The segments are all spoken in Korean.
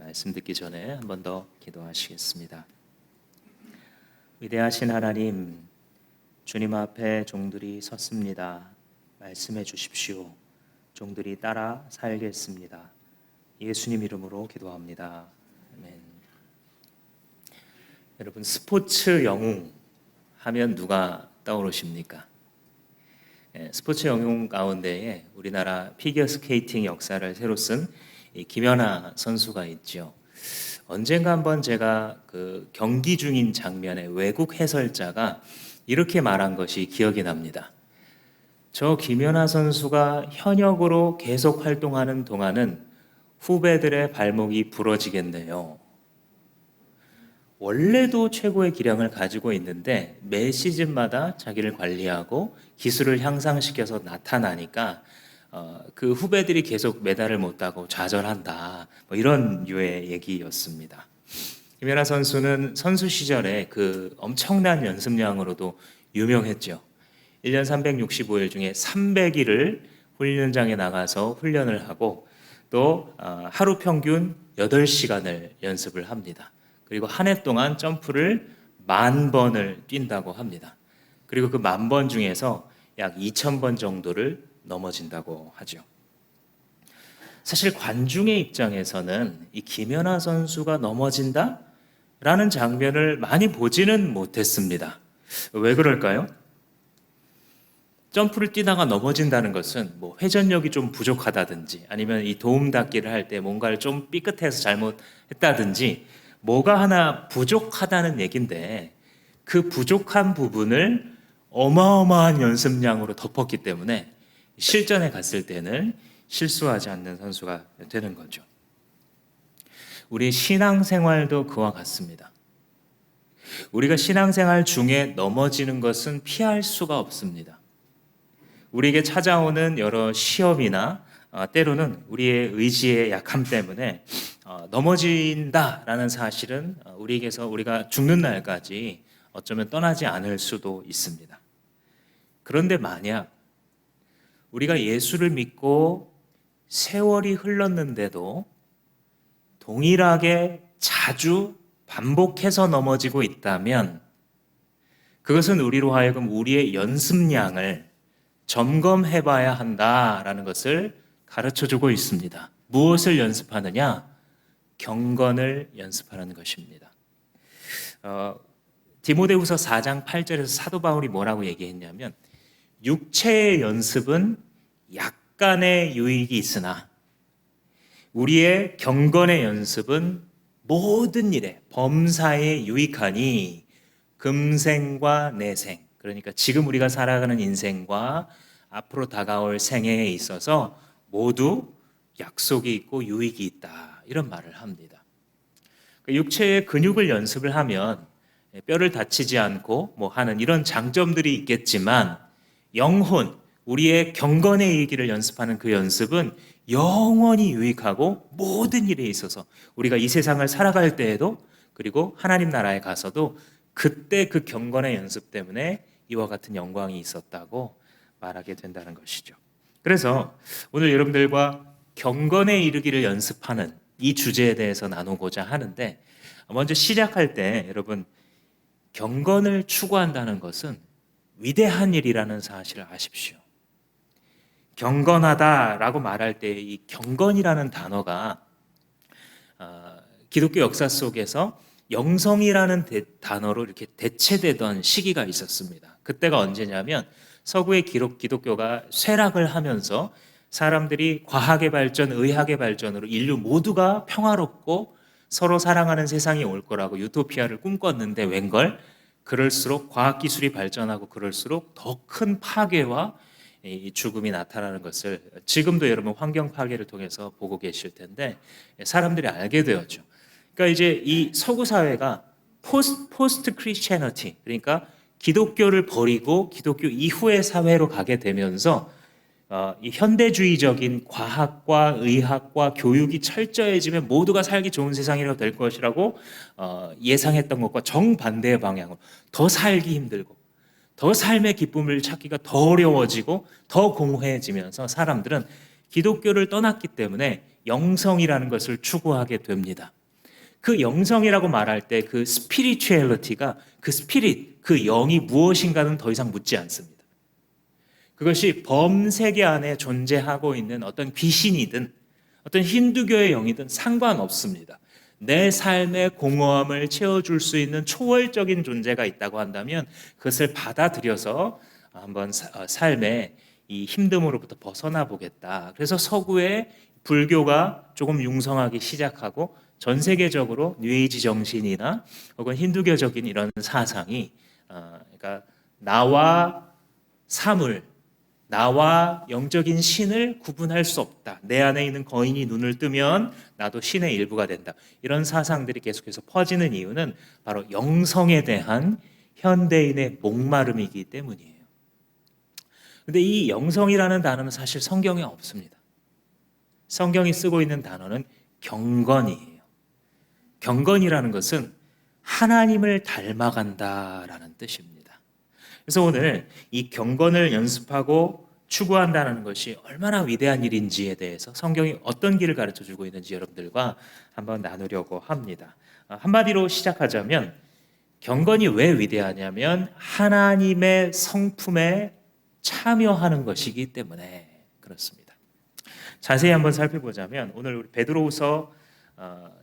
말씀 듣기 전에 한 번 더 기도하시겠습니다. 위대하신 하나님, 주님 앞에 종들이 섰습니다. 말씀해 주십시오. 종들이 따라 살겠습니다. 예수님 이름으로 기도합니다. 아멘. 여러분, 스포츠 영웅 하면 누가 떠오르십니까? 스포츠 영웅 가운데에 우리나라 피겨스케이팅 역사를 새로 쓴 김연아 선수가 있죠. 언젠가 한번 제가 그 경기 중인 장면에 외국 해설자가 이렇게 말한 것이 기억이 납니다. 저 김연아 선수가 현역으로 계속 활동하는 동안은 후배들의 발목이 부러지겠네요. 원래도 최고의 기량을 가지고 있는데 매 시즌마다 자기를 관리하고 기술을 향상시켜서 나타나니까 그 후배들이 계속 메달을 못 따고 좌절한다. 이런 류의 얘기였습니다. 김연아 선수는 선수 시절에 그 엄청난 연습량으로도 유명했죠. 1년 365일 중에 300일을 훈련장에 나가서 훈련을 하고 또 하루 평균 8시간을 연습을 합니다. 그리고 한 해 동안 점프를 10,000번을 뛴다고 합니다. 그리고 그 10,000번 중에서 약 2,000번 정도를 넘어진다고 하죠. 사실 관중의 입장에서는 이 김연아 선수가 넘어진다? 라는 장면을 많이 보지는 못했습니다. 왜 그럴까요? 점프를 뛰다가 넘어진다는 것은 뭐 회전력이 좀 부족하다든지 아니면 이 도움 닫기를 할 때 뭔가를 좀 삐끗해서 잘못했다든지 뭐가 하나 부족하다는 얘긴데 그 부족한 부분을 어마어마한 연습량으로 덮었기 때문에 실전에 갔을 때는 실수하지 않는 선수가 되는 거죠. 우리 신앙생활도 그와 같습니다. 우리가 신앙생활 중에 넘어지는 것은 피할 수가 없습니다. 우리에게 찾아오는 여러 시험이나 때로는 우리의 의지의 약함 때문에 넘어진다라는 사실은 우리에게서 우리가 죽는 날까지 어쩌면 떠나지 않을 수도 있습니다. 그런데 만약 우리가 예수를 믿고 세월이 흘렀는데도 동일하게 자주 반복해서 넘어지고 있다면 그것은 우리로 하여금 우리의 연습량을 점검해 봐야 한다라는 것을 가르쳐주고 있습니다. 무엇을 연습하느냐? 경건을 연습하는 것입니다. 디모데후서 4장 8절에서 사도 바울이 뭐라고 얘기했냐면 육체의 연습은 약간의 유익이 있으나 우리의 경건의 연습은 모든 일에 범사에 유익하니 금생과 내생, 그러니까 지금 우리가 살아가는 인생과 앞으로 다가올 생애에 있어서 모두 약속이 있고 유익이 있다, 이런 말을 합니다. 육체의 근육을 연습을 하면 뼈를 다치지 않고 하는 이런 장점들이 있겠지만 영혼, 우리의 경건의 일기를 연습하는 그 연습은 영원히 유익하고 모든 일에 있어서 우리가 이 세상을 살아갈 때에도 그리고 하나님 나라에 가서도 그때 그 경건의 연습 때문에 이와 같은 영광이 있었다고 말하게 된다는 것이죠. 그래서 오늘 여러분들과 경건에 이르기를 연습하는 이 주제에 대해서 나누고자 하는데, 먼저 시작할 때 여러분, 경건을 추구한다는 것은 위대한 일이라는 사실을 아십시오. 경건하다라고 말할 때 이 경건이라는 단어가 기독교 역사 속에서 영성이라는 단어로 이렇게 대체되던 시기가 있었습니다. 그때가 언제냐면 서구의 기독교가 쇠락을 하면서 사람들이 과학의 발전, 의학의 발전으로 인류 모두가 평화롭고 서로 사랑하는 세상이 올 거라고 유토피아를 꿈꿨는데 웬걸 그럴수록 과학기술이 발전하고 그럴수록 더 큰 파괴와 이 죽음이 나타나는 것을 지금도 여러분 환경 파괴를 통해서 보고 계실 텐데 사람들이 알게 되었죠. 그러니까 이제 이 서구 사회가 포스트 크리스천리티, 그러니까 기독교를 버리고 기독교 이후의 사회로 가게 되면서 이 현대주의적인 과학과 의학과 교육이 철저해지면 모두가 살기 좋은 세상이 될 것이라고 예상했던 것과 정반대의 방향으로 더 살기 힘들고 더 삶의 기쁨을 찾기가 더 어려워지고 더 공허해지면서 사람들은 기독교를 떠났기 때문에 영성이라는 것을 추구하게 됩니다. 그 영성이라고 말할 때 그 스피리추얼리티가 그 스피릿, 그 영이 무엇인가는 더 이상 묻지 않습니다. 그것이 범세계 안에 존재하고 있는 어떤 귀신이든 어떤 힌두교의 영이든 상관없습니다. 내 삶의 공허함을 채워줄 수 있는 초월적인 존재가 있다고 한다면 그것을 받아들여서 한번 삶의 이 힘듦으로부터 벗어나 보겠다. 그래서 서구의 불교가 조금 융성하기 시작하고 전 세계적으로 뉴에이지 정신이나 혹은 힌두교적인 이런 사상이 그러니까 나와 사물, 나와 영적인 신을 구분할 수 없다. 내 안에 있는 거인이 눈을 뜨면 나도 신의 일부가 된다. 이런 사상들이 계속해서 퍼지는 이유는 바로 영성에 대한 현대인의 목마름이기 때문이에요. 근데 이 영성이라는 단어는 사실 성경에 없습니다. 성경이 쓰고 있는 단어는 경건이에요. 경건이라는 것은 하나님을 닮아간다라는 뜻입니다. 그래서 오늘 이 경건을 연습하고 추구한다는 것이 얼마나 위대한 일인지에 대해서 성경이 어떤 길을 가르쳐 주고 있는지 여러분들과 한번 나누려고 합니다. 한마디로 시작하자면 경건이 왜 위대하냐면 하나님의 성품에 참여하는 것이기 때문에 그렇습니다. 자세히 한번 살펴보자면 오늘 우리 베드로후서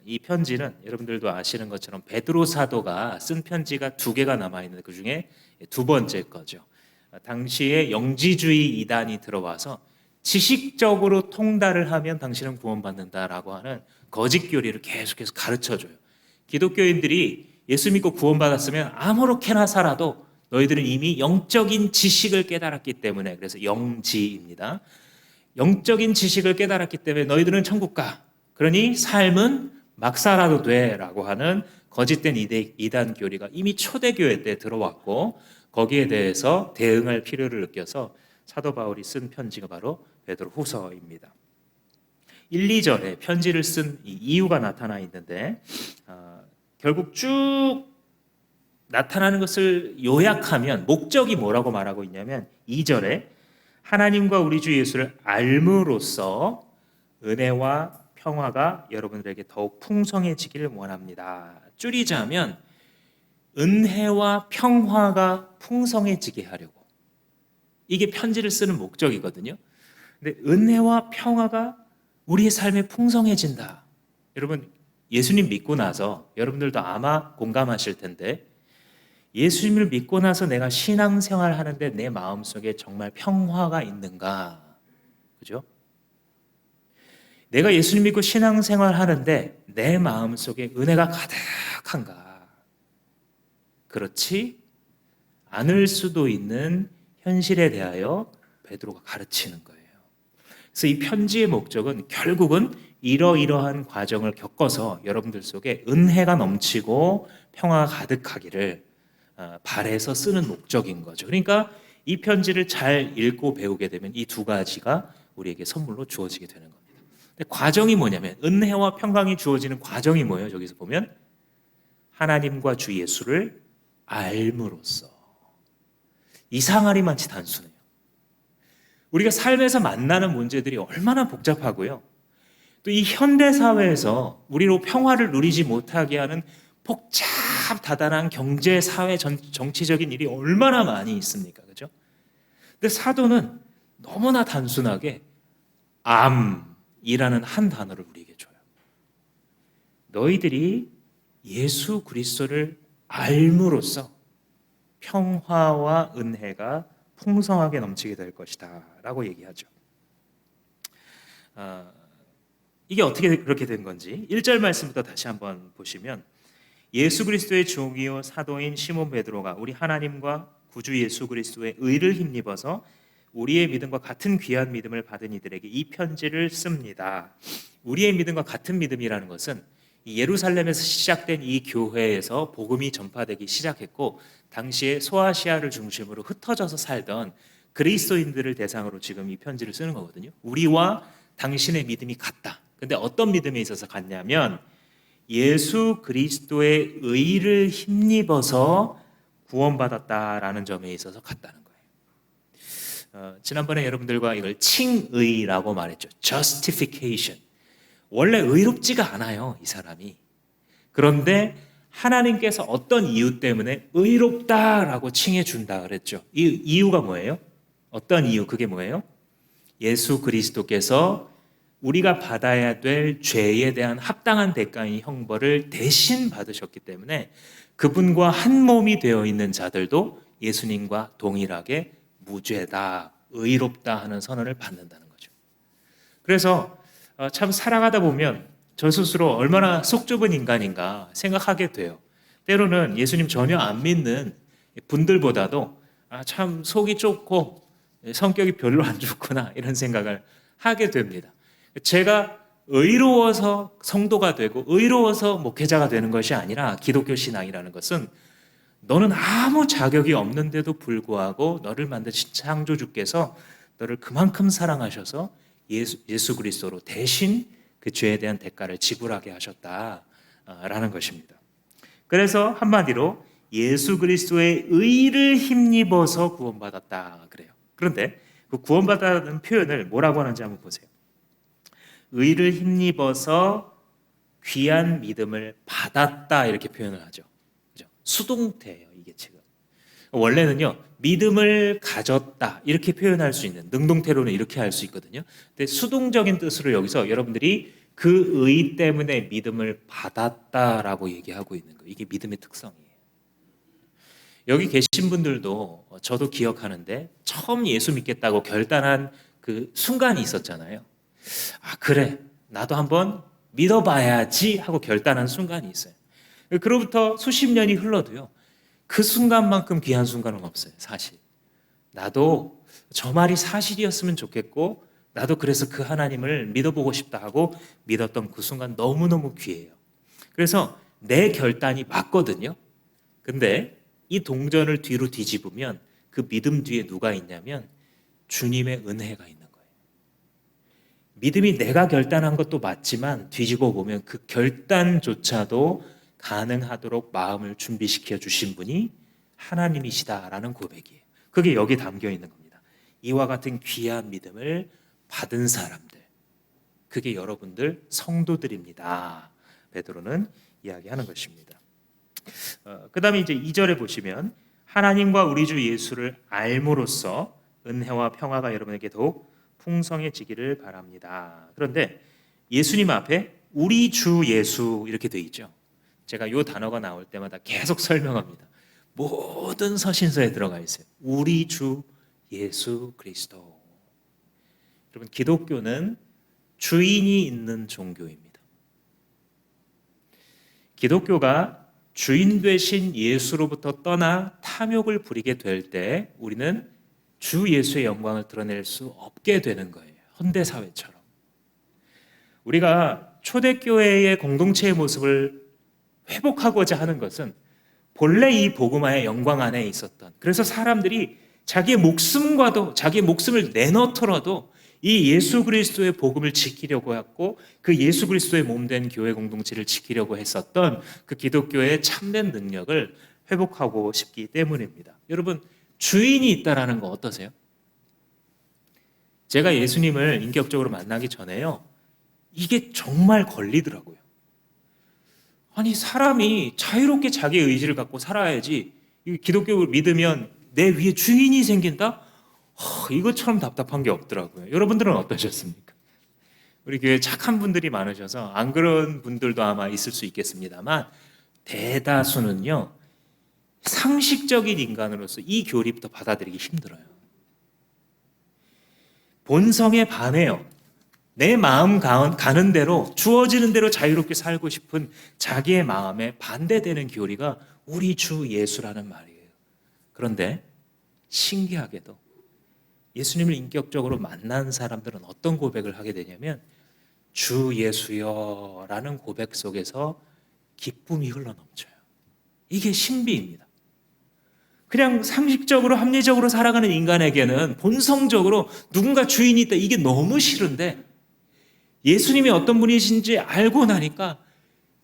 이 편지는 여러분들도 아시는 것처럼 베드로 사도가 쓴 편지가 2개가 남아있는데 그 중에 2번째 거죠. 당시에 영지주의 이단이 들어와서 지식적으로 통달을 하면 당신은 구원받는다라고 하는 거짓 교리를 계속해서 가르쳐줘요. 기독교인들이 예수 믿고 구원받았으면 아무렇게나 살아도 너희들은 이미 영적인 지식을 깨달았기 때문에, 그래서 영지입니다. 영적인 지식을 깨달았기 때문에 너희들은 천국 가. 그러니 삶은 막 살아도 돼 라고 하는 거짓된 이단 교리가 이미 초대교회 때 들어왔고 거기에 대해서 대응할 필요를 느껴서 사도 바울이 쓴 편지가 바로 베드로후서입니다. 1, 2절에 편지를 쓴 이유가 나타나 있는데 결국 쭉 나타나는 것을 요약하면 목적이 뭐라고 말하고 있냐면 2절에 하나님과 우리 주 예수를 알므로써 은혜와 평화가 여러분들에게 더욱 풍성해지기를 원합니다. 줄이자면 은혜와 평화가 풍성해지게 하려고. 이게 편지를 쓰는 목적이거든요. 근데 은혜와 평화가 우리의 삶에 풍성해진다. 여러분 예수님 믿고 나서 여러분들도 아마 공감하실 텐데 예수님을 믿고 나서 내가 신앙생활 하는데 내 마음속에 정말 평화가 있는가? 그죠? 내가 예수님 믿고 신앙생활 하는데 내 마음속에 은혜가 가득한가? 그렇지 않을 수도 있는 현실에 대하여 베드로가 가르치는 거예요. 그래서 이 편지의 목적은 결국은 이러이러한 과정을 겪어서 여러분들 속에 은혜가 넘치고 평화가 가득하기를 바래서 쓰는 목적인 거죠. 그러니까 이 편지를 잘 읽고 배우게 되면 이 2가지가 우리에게 선물로 주어지게 되는 겁니다. 근데 과정이 뭐냐면 은혜와 평강이 주어지는 과정이 뭐예요? 저기서 보면 하나님과 주 예수를 알므로써. 이상하리만치 단순해요. 우리가 삶에서 만나는 문제들이 얼마나 복잡하고요. 또 이 현대 사회에서 우리로 평화를 누리지 못하게 하는 복잡다단한 경제, 사회, 정치적인 일이 얼마나 많이 있습니까? 그죠? 근데 사도는 너무나 단순하게 암이라는 한 단어를 우리에게 줘요. 너희들이 예수 그리스도를 알므로써 평화와 은혜가 풍성하게 넘치게 될 것이다 라고 얘기하죠. 이게 어떻게 그렇게 된 건지 1절 말씀부터 다시 한번 보시면 예수 그리스도의 종이요 사도인 시몬 베드로가 우리 하나님과 구주 예수 그리스도의 의를 힘입어서 우리의 믿음과 같은 귀한 믿음을 받은 이들에게 이 편지를 씁니다. 우리의 믿음과 같은 믿음이라는 것은 예루살렘에서 시작된 이 교회에서 복음이 전파되기 시작했고 당시에 소아시아를 중심으로 흩어져서 살던 그리스도인들을 대상으로 지금 이 편지를 쓰는 거거든요. 우리와 당신의 믿음이 같다. 근데 어떤 믿음에 있어서 같냐면 예수 그리스도의 의를 힘입어서 구원받았다라는 점에 있어서 같다는 거예요. 지난번에 여러분들과 이걸 칭의라고 말했죠. justification. 원래 의롭지가 않아요, 이 사람이. 그런데 하나님께서 어떤 이유 때문에 의롭다라고 칭해 준다 그랬죠. 이 이유가 뭐예요? 어떤 이유? 그게 뭐예요? 예수 그리스도께서 우리가 받아야 될 죄에 대한 합당한 대가인 형벌을 대신 받으셨기 때문에 그분과 한 몸이 되어 있는 자들도 예수님과 동일하게 무죄다, 의롭다 하는 선언을 받는다는 거죠. 그래서 참 살아가다 보면 저 스스로 얼마나 속 좁은 인간인가 생각하게 돼요. 때로는 예수님 전혀 안 믿는 분들보다도 참 속이 좁고 성격이 별로 안 좋구나 이런 생각을 하게 됩니다. 제가 의로워서 성도가 되고 의로워서 목회자가 되는 것이 아니라 기독교 신앙이라는 것은 너는 아무 자격이 없는데도 불구하고 너를 만드신 창조주께서 너를 그만큼 사랑하셔서 예수 그리스도로 대신 그 죄에 대한 대가를 지불하게 하셨다라는 것입니다. 그래서 한마디로 예수 그리스도의 의를 힘입어서 구원받았다 그래요. 그런데 그 구원받았다는 표현을 뭐라고 하는지 한번 보세요. 의를 힘입어서 귀한 믿음을 받았다 이렇게 표현을 하죠. 그죠? 수동태예요, 이게 지금. 원래는요, 믿음을 가졌다 이렇게 표현할 수 있는, 능동태로는 이렇게 할 수 있거든요. 근데 수동적인 뜻으로 여기서 여러분들이 그 의 때문에 믿음을 받았다라고 얘기하고 있는 거예요. 이게 믿음의 특성이에요. 여기 계신 분들도 저도 기억하는데 처음 예수 믿겠다고 결단한 그 순간이 있었잖아요. 그래, 나도 한번 믿어봐야지 하고 결단한 순간이 있어요. 그로부터 수십 년이 흘러도요, 그 순간만큼 귀한 순간은 없어요, 사실. 나도 저 말이 사실이었으면 좋겠고 나도 그래서 그 하나님을 믿어보고 싶다 하고 믿었던 그 순간 너무너무 귀해요. 그래서 내 결단이 맞거든요. 근데 이 동전을 뒤로 뒤집으면 그 믿음 뒤에 누가 있냐면 주님의 은혜가 있는 거예요. 믿음이 내가 결단한 것도 맞지만 뒤집어 보면 그 결단조차도 가능하도록 마음을 준비시켜 주신 분이 하나님이시다라는 고백이에요. 그게 여기 담겨 있는 겁니다. 이와 같은 귀한 믿음을 받은 사람들, 그게 여러분들 성도들입니다. 베드로는 이야기하는 것입니다. 그 다음에 이제 2절에 보시면 하나님과 우리 주 예수를 알므로써 은혜와 평화가 여러분에게 더욱 풍성해지기를 바랍니다. 그런데 예수님 앞에 우리 주 예수 이렇게 되어 있죠. 제가 이 단어가 나올 때마다 계속 설명합니다. 모든 서신서에 들어가 있어요. 우리 주 예수 그리스도. 여러분, 기독교는 주인이 있는 종교입니다. 기독교가 주인 되신 예수로부터 떠나 탐욕을 부리게 될 때 우리는 주 예수의 영광을 드러낼 수 없게 되는 거예요. 현대사회처럼. 우리가 초대교회의 공동체의 모습을 회복하고자 하는 것은 본래 이 복음화의 영광 안에 있었던, 그래서 사람들이 자기의 목숨과도 자기의 목숨을 내놓더라도 이 예수 그리스도의 복음을 지키려고 했고 그 예수 그리스도의 몸된 교회 공동체를 지키려고 했었던 그 기독교의 참된 능력을 회복하고 싶기 때문입니다. 여러분, 주인이 있다라는 거 어떠세요? 제가 예수님을 인격적으로 만나기 전에요, 이게 정말 걸리더라고요. 아니, 사람이 자유롭게 자기의 의지를 갖고 살아야지 기독교를 믿으면 내 위에 주인이 생긴다? 이것처럼 답답한 게 없더라고요. 여러분들은 어떠셨습니까? 우리 교회에 착한 분들이 많으셔서 안 그런 분들도 아마 있을 수 있겠습니다만 대다수는요, 상식적인 인간으로서 이 교리부터 받아들이기 힘들어요. 본성에 반해요. 내 마음 가는 대로, 주어지는 대로 자유롭게 살고 싶은 자기의 마음에 반대되는 교리가 우리 주 예수라는 말이에요. 그런데 신기하게도 예수님을 인격적으로 만난 사람들은 어떤 고백을 하게 되냐면 주 예수여 라는 고백 속에서 기쁨이 흘러넘쳐요. 이게 신비입니다. 그냥 상식적으로 합리적으로 살아가는 인간에게는 본성적으로 누군가 주인이 있다, 이게 너무 싫은데 예수님이 어떤 분이신지 알고 나니까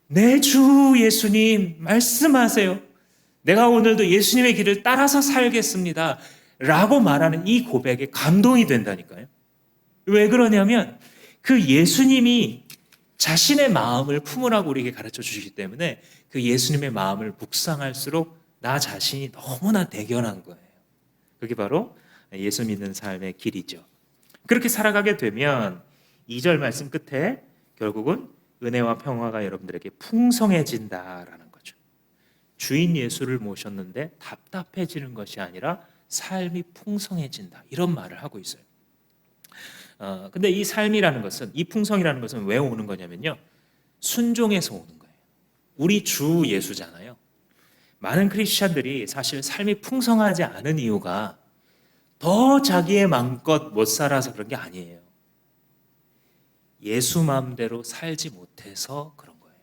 내 주 예수님 말씀하세요. 내가 오늘도 예수님의 길을 따라서 살겠습니다 라고 말하는 이 고백에 감동이 된다니까요. 왜 그러냐면 그 예수님이 자신의 마음을 품으라고 우리에게 가르쳐 주시기 때문에 그 예수님의 마음을 묵상할수록 나 자신이 너무나 대견한 거예요. 그게 바로 예수 믿는 삶의 길이죠. 그렇게 살아가게 되면 2절 말씀 끝에 결국은 은혜와 평화가 여러분들에게 풍성해진다라는 거죠. 주인 예수를 모셨는데 답답해지는 것이 아니라 삶이 풍성해진다, 이런 말을 하고 있어요. 근데 이 삶이라는 것은, 이 풍성이라는 것은 왜 오는 거냐면요, 순종에서 오는 거예요. 우리 주 예수잖아요. 많은 크리스찬들이 사실 삶이 풍성하지 않은 이유가 더 자기의 마음껏 못 살아서 그런 게 아니에요. 예수 마음대로 살지 못해서 그런 거예요.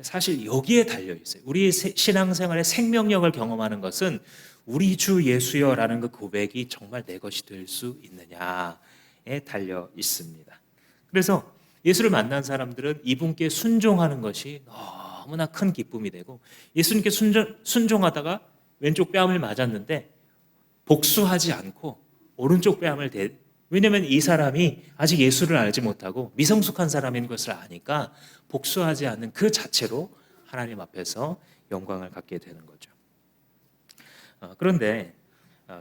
사실 여기에 달려 있어요. 우리 신앙생활의 생명력을 경험하는 것은 우리 주 예수여라는 그 고백이 정말 내 것이 될 수 있느냐에 달려 있습니다. 그래서 예수를 만난 사람들은 이분께 순종하는 것이 너무나 큰 기쁨이 되고, 예수님께 순종하다가 왼쪽 뺨을 맞았는데 복수하지 않고 오른쪽 뺨을 왜냐하면 이 사람이 아직 예수를 알지 못하고 미성숙한 사람인 것을 아니까 복수하지 않는 그 자체로 하나님 앞에서 영광을 갖게 되는 거죠. 그런데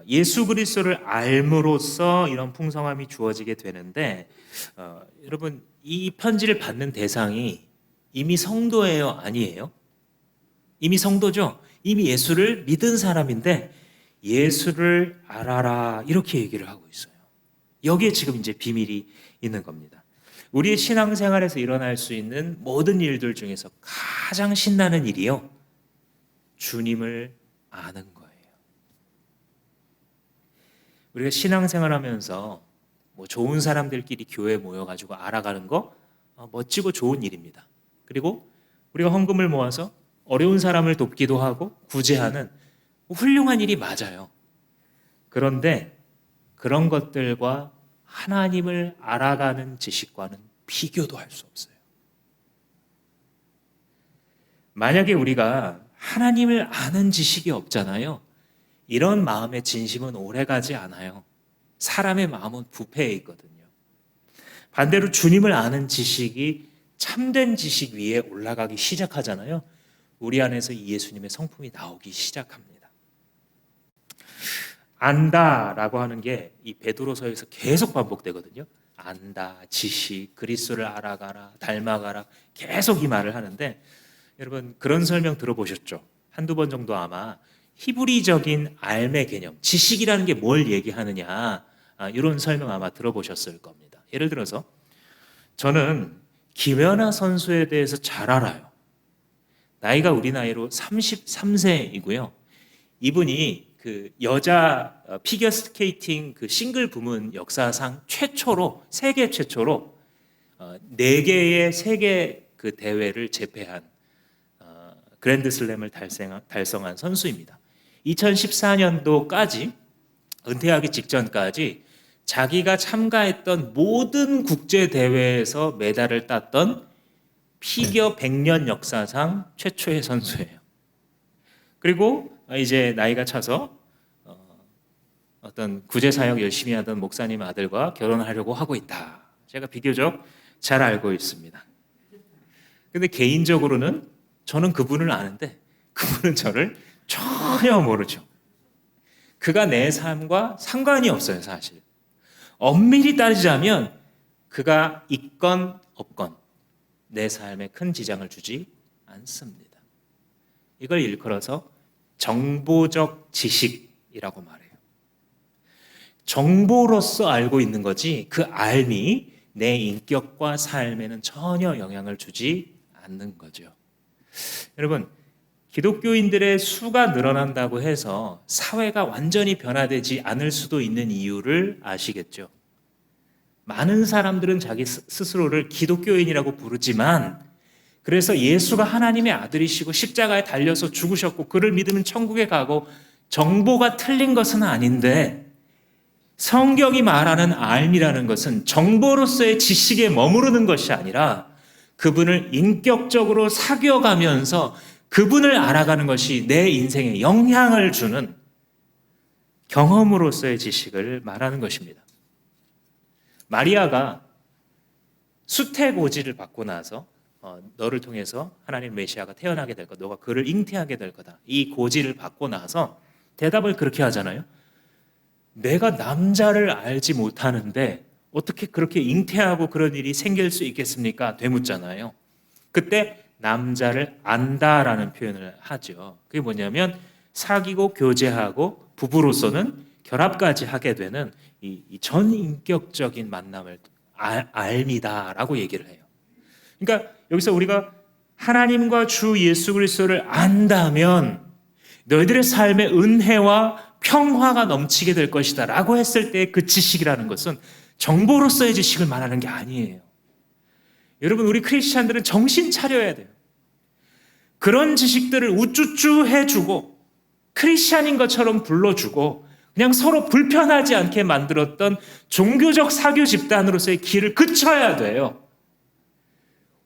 예수 그리스도를 알므로써 이런 풍성함이 주어지게 되는데, 여러분, 이 편지를 받는 대상이 이미 성도예요, 아니에요? 이미 성도죠. 이미 예수를 믿은 사람인데 예수를 알아라, 이렇게 얘기를 하고 있어요. 여기에 지금 이제 비밀이 있는 겁니다. 우리의 신앙생활에서 일어날 수 있는 모든 일들 중에서 가장 신나는 일이요, 주님을 아는 거예요. 우리가 신앙생활하면서 좋은 사람들끼리 교회에 모여가지고 알아가는 거 멋지고 좋은 일입니다. 그리고 우리가 헌금을 모아서 어려운 사람을 돕기도 하고 구제하는 훌륭한 일이 맞아요. 그런데 그런 것들과 하나님을 알아가는 지식과는 비교도 할 수 없어요. 만약에 우리가 하나님을 아는 지식이 없잖아요. 이런 마음의 진심은 오래가지 않아요. 사람의 마음은 부패해 있거든요. 반대로 주님을 아는 지식이 참된 지식 위에 올라가기 시작하잖아요. 우리 안에서 이 예수님의 성품이 나오기 시작합니다. 안다라고 하는 게 이 베드로서에서 계속 반복되거든요. 안다, 지식, 그리스도를 알아가라, 닮아가라, 계속 이 말을 하는데, 여러분 그런 설명 들어보셨죠? 한두 번 정도 아마 히브리적인 알의 개념, 지식이라는 게 뭘 얘기하느냐, 이런 설명 아마 들어보셨을 겁니다. 예를 들어서 저는 김연아 선수에 대해서 잘 알아요. 나이가 우리 나이로 33세이고요. 이분이 그 여자 피겨 스케이팅 그 싱글 부문 역사상 최초로, 세계 최초로 4개의 세계 그 대회를 제패한 그랜드슬램을 달성한 선수입니다. 2014년도까지, 은퇴하기 직전까지 자기가 참가했던 모든 국제 대회에서 메달을 땄던 피겨 100년 역사상 최초의 선수예요. 그리고 이제 나이가 차서 어떤 구제 사역 열심히 하던 목사님 아들과 결혼하려고 하고 있다. 제가 비교적 잘 알고 있습니다. 근데 개인적으로는 저는 그분을 아는데 그분은 저를 전혀 모르죠. 그가 내 삶과 상관이 없어요, 사실. 엄밀히 따지자면 그가 있건 없건 내 삶에 큰 지장을 주지 않습니다. 이걸 일컬어서 정보적 지식이라고 말해요. 정보로서 알고 있는 거지 그 알미 내 인격과 삶에는 전혀 영향을 주지 않는 거죠. 여러분, 기독교인들의 수가 늘어난다고 해서 사회가 완전히 변화되지 않을 수도 있는 이유를 아시겠죠? 많은 사람들은 자기 스스로를 기독교인이라고 부르지만, 그래서 예수가 하나님의 아들이시고 십자가에 달려서 죽으셨고 그를 믿으면 천국에 가고 정보가 틀린 것은 아닌데, 성경이 말하는 알미라는 것은 정보로서의 지식에 머무르는 것이 아니라 그분을 인격적으로 사귀어가면서 그분을 알아가는 것이 내 인생에 영향을 주는 경험으로서의 지식을 말하는 것입니다. 마리아가 수태고지를 받고 나서 너를 통해서 하나님 메시아가 태어나게 될 거다. 너가 그를 잉태하게 될 거다. 이 고지를 받고 나서 대답을 그렇게 하잖아요. 내가 남자를 알지 못하는데 어떻게 그렇게 잉태하고 그런 일이 생길 수 있겠습니까? 되묻잖아요. 그때 남자를 안다라는 표현을 하죠. 그게 뭐냐면 사귀고 교제하고 부부로서는 결합까지 하게 되는 이 전인격적인 만남을 알미다라고 얘기를 해요. 그러니까 여기서 우리가 하나님과 주 예수 그리스도를 안다면 너희들의 삶에 은혜와 평화가 넘치게 될 것이다 라고 했을 때 그 지식이라는 것은 정보로서의 지식을 말하는 게 아니에요. 여러분, 우리 크리스찬들은 정신 차려야 돼요. 그런 지식들을 우쭈쭈 해주고 크리스찬인 것처럼 불러주고 그냥 서로 불편하지 않게 만들었던 종교적 사교 집단으로서의 길을 그쳐야 돼요.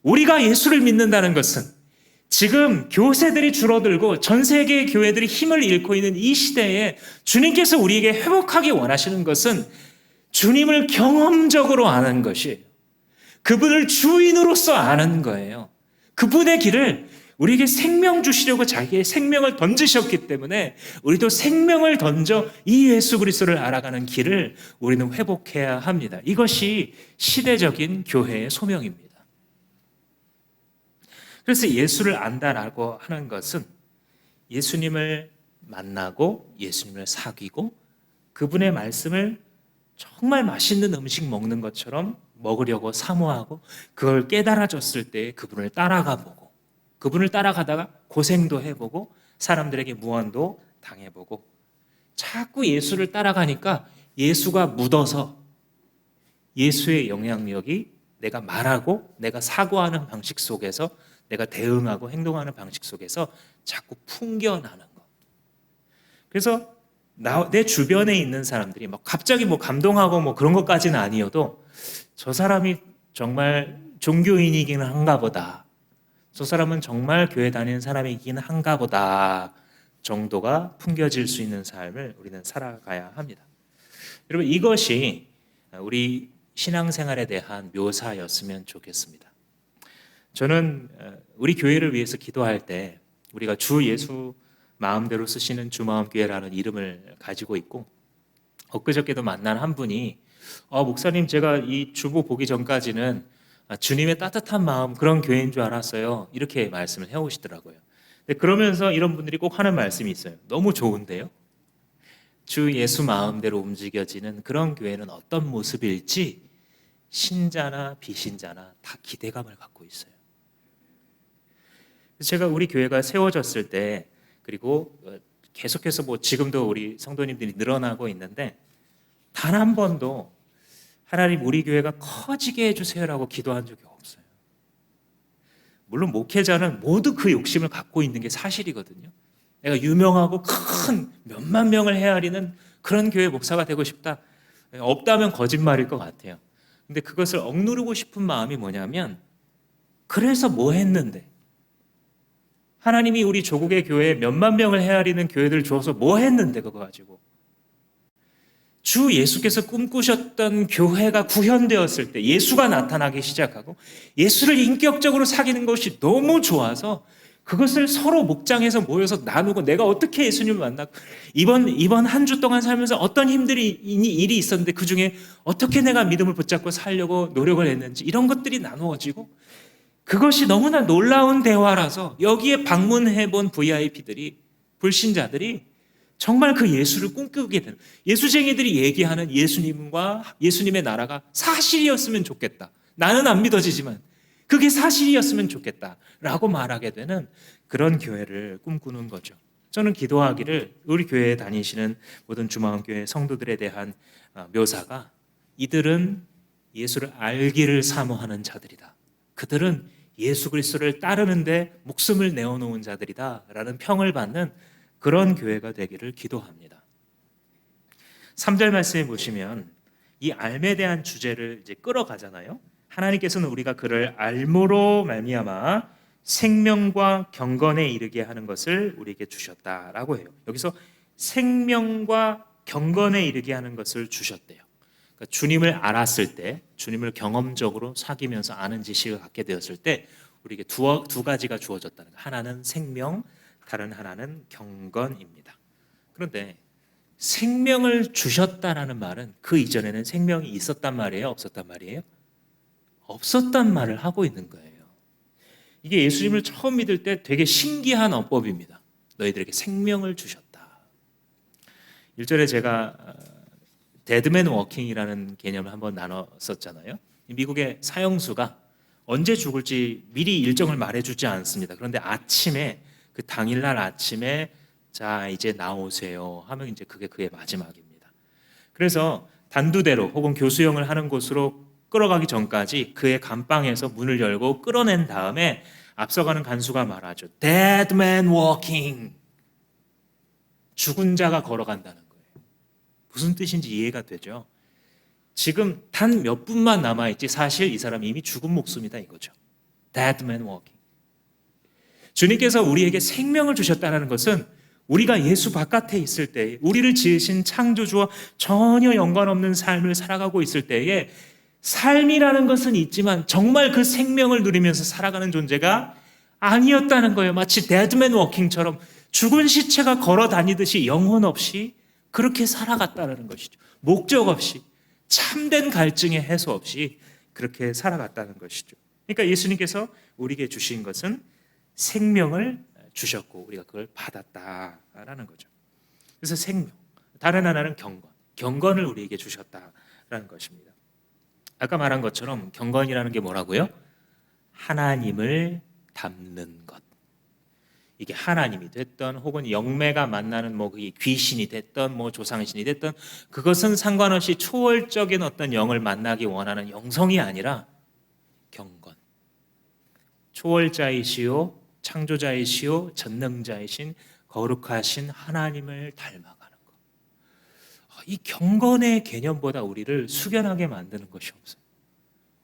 우리가 예수를 믿는다는 것은 지금 교세들이 줄어들고 전 세계의 교회들이 힘을 잃고 있는 이 시대에 주님께서 우리에게 회복하기 원하시는 것은 주님을 경험적으로 아는 것이에요. 그분을 주인으로서 아는 거예요. 그분의 길을 우리에게 생명 주시려고 자기의 생명을 던지셨기 때문에 우리도 생명을 던져 이 예수 그리스도를 알아가는 길을 우리는 회복해야 합니다. 이것이 시대적인 교회의 소명입니다. 그래서 예수를 안다라고 하는 것은 예수님을 만나고 예수님을 사귀고 그분의 말씀을 정말 맛있는 음식 먹는 것처럼 먹으려고 사모하고 그걸 깨달아졌을 때 그분을 따라가 보고 그분을 따라가다가 고생도 해보고 사람들에게 무언도 당해보고 자꾸 예수를 따라가니까 예수가 묻어서 예수의 영향력이 내가 말하고 내가 사고하는 방식 속에서 내가 대응하고 행동하는 방식 속에서 자꾸 풍겨나는 것. 그래서 내 주변에 있는 사람들이 막 갑자기 뭐 감동하고 뭐 그런 것까지는 아니어도 저 사람이 정말 종교인이긴 한가 보다. 저 사람은 정말 교회 다니는 사람이긴 한가 보다 정도가 풍겨질 수 있는 삶을 우리는 살아가야 합니다. 여러분, 이것이 우리 신앙생활에 대한 묘사였으면 좋겠습니다. 저는 우리 교회를 위해서 기도할 때 우리가 주 예수 마음대로 쓰시는 주마음교회라는 이름을 가지고 있고 엊그저께도 만난 한 분이 목사님, 제가 이 주보 보기 전까지는 주님의 따뜻한 마음 그런 교회인 줄 알았어요. 이렇게 말씀을 해오시더라고요. 근데 그러면서 이런 분들이 꼭 하는 말씀이 있어요. 너무 좋은데요? 주 예수 마음대로 움직여지는 그런 교회는 어떤 모습일지 신자나 비신자나 다 기대감을 갖고 있어요. 제가 우리 교회가 세워졌을 때 그리고 계속해서 뭐 지금도 우리 성도님들이 늘어나고 있는데 단 한 번도 하나님 우리 교회가 커지게 해주세요라고 기도한 적이 없어요. 물론 목회자는 모두 그 욕심을 갖고 있는 게 사실이거든요. 내가 유명하고 큰 몇만 명을 헤아리는 그런 교회 목사가 되고 싶다. 없다면 거짓말일 것 같아요. 근데 그것을 억누르고 싶은 마음이 뭐냐면 그래서 뭐 했는데 하나님이 우리 조국의 교회에 몇만 명을 헤아리는 교회들을 주어서 뭐 했는데 그거 가지고 주 예수께서 꿈꾸셨던 교회가 구현되었을 때 예수가 나타나기 시작하고 예수를 인격적으로 사귀는 것이 너무 좋아서 그것을 서로 목장에서 모여서 나누고 내가 어떻게 예수님을 만나고 이번 한 주 동안 살면서 어떤 일이 있었는데 그중에 어떻게 내가 믿음을 붙잡고 살려고 노력을 했는지 이런 것들이 나누어지고 그것이 너무나 놀라운 대화라서 여기에 방문해본 VIP들이 불신자들이 정말 그 예수를 꿈꾸게 되는 예수쟁이들이 얘기하는 예수님과 예수님의 나라가 사실이었으면 좋겠다. 나는 안 믿어지지만 그게 사실이었으면 좋겠다 라고 말하게 되는 그런 교회를 꿈꾸는 거죠. 저는 기도하기를 우리 교회에 다니시는 모든 주마음교회 성도들에 대한 묘사가 이들은 예수를 알기를 사모하는 자들이다. 그들은 예수 그리스도를 따르는데 목숨을 내어놓은 자들이다 라는 평을 받는 그런 교회가 되기를 기도합니다. 3절 말씀에 보시면 이 알에 대한 주제를 이제 끌어가잖아요. 하나님께서는 우리가 그를 알므로 말미암아 생명과 경건에 이르게 하는 것을 우리에게 주셨다라고 해요. 여기서 생명과 경건에 이르게 하는 것을 주셨대요. 그러니까 그러니까 주님을 알았을 때, 주님을 경험적으로 사귀면서 아는 지식을 갖게 되었을 때 우리에게 두 가지가 주어졌다는 거예요. 하나는 생명, 다른 하나는 경건입니다. 그런데 생명을 주셨다라는 말은 그 이전에는 생명이 있었단 말이에요? 없었단 말이에요? 없었단 말을 하고 있는 거예요. 이게 예수님을 처음 믿을 때 되게 신기한 어법입니다. 너희들에게 생명을 주셨다. 1절에 제가 데드맨 워킹이라는 개념을 한번 나눴었잖아요. 미국의 사형수가 언제 죽을지 미리 일정을 말해주지 않습니다. 그런데 아침에 그 당일날 아침에 자 이제 나오세요 하면 이제 그게 그의 마지막입니다. 그래서 단두대로 혹은 교수형을 하는 곳으로 끌어가기 전까지 그의 감방에서 문을 열고 끌어낸 다음에 앞서가는 간수가 말하죠. Dead man walking. 죽은 자가 걸어간다는 거예요. 무슨 뜻인지 이해가 되죠? 지금 단 몇 분만 남아있지 사실 이 사람이 이미 죽은 목숨이다 이거죠. Dead man walking. 주님께서 우리에게 생명을 주셨다는 것은 우리가 예수 바깥에 있을 때 우리를 지으신 창조주와 전혀 연관없는 삶을 살아가고 있을 때에 삶이라는 것은 있지만 정말 그 생명을 누리면서 살아가는 존재가 아니었다는 거예요. 마치 데드맨 워킹처럼 죽은 시체가 걸어 다니듯이 영혼 없이 그렇게 살아갔다는 것이죠. 목적 없이 참된 갈증의 해소 없이 그렇게 살아갔다는 것이죠. 그러니까 예수님께서 우리에게 주신 것은 생명을 주셨고 우리가 그걸 받았다라는 거죠. 그래서 생명, 다른 하나는 경건, 경건을 우리에게 주셨다라는 것입니다. 아까 말한 것처럼 경건이라는 게 뭐라고요? 하나님을 닮는 것. 이게 하나님이 됐던 혹은 영매가 만나는 뭐 그게 귀신이 됐던 뭐 조상신이 됐던 그것은 상관없이 초월적인 어떤 영을 만나기 원하는 영성이 아니라 경건. 초월자이시요 창조자이시요 전능자이신 거룩하신 하나님을 닮아가는 것. 이 경건의 개념보다 우리를 숙연하게 만드는 것이 없어요.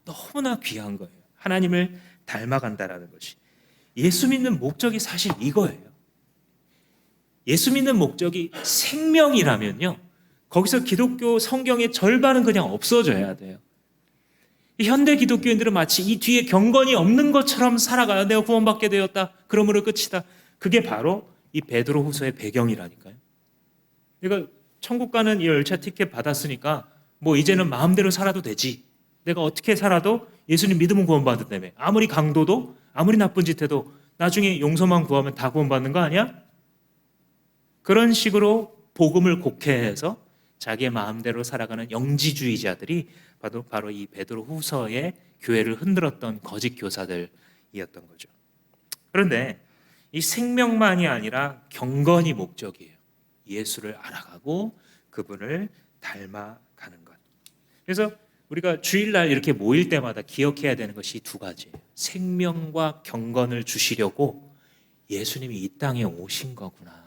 너무나 귀한 거예요. 하나님을 닮아간다라는 것이. 예수 믿는 목적이 사실 이거예요. 예수 믿는 목적이 생명이라면요, 거기서 기독교 성경의 절반은 그냥 없어져야 돼요. 현대 기독교인들은 마치 이 뒤에 경건이 없는 것처럼 살아가요. 내가 구원받게 되었다. 그러므로 끝이다. 그게 바로 이 베드로후서의 배경이라니까요. 그러니까 천국 가는 이 열차 티켓 받았으니까 뭐 이제는 마음대로 살아도 되지. 내가 어떻게 살아도 예수님 믿으면 구원받는다며. 아무리 강도도 아무리 나쁜 짓 해도 나중에 용서만 구하면 다 구원받는 거 아니야? 그런 식으로 복음을 곡해해서 자기의 마음대로 살아가는 영지주의자들이 바로 이 베드로후서의 교회를 흔들었던 거짓 교사들이었던 거죠. 그런데 이 생명만이 아니라 경건이 목적이에요. 예수를 알아가고 그분을 닮아가는 것. 그래서 우리가 주일날 이렇게 모일 때마다 기억해야 되는 것이 두 가지예요. 생명과 경건을 주시려고 예수님이 이 땅에 오신 거구나.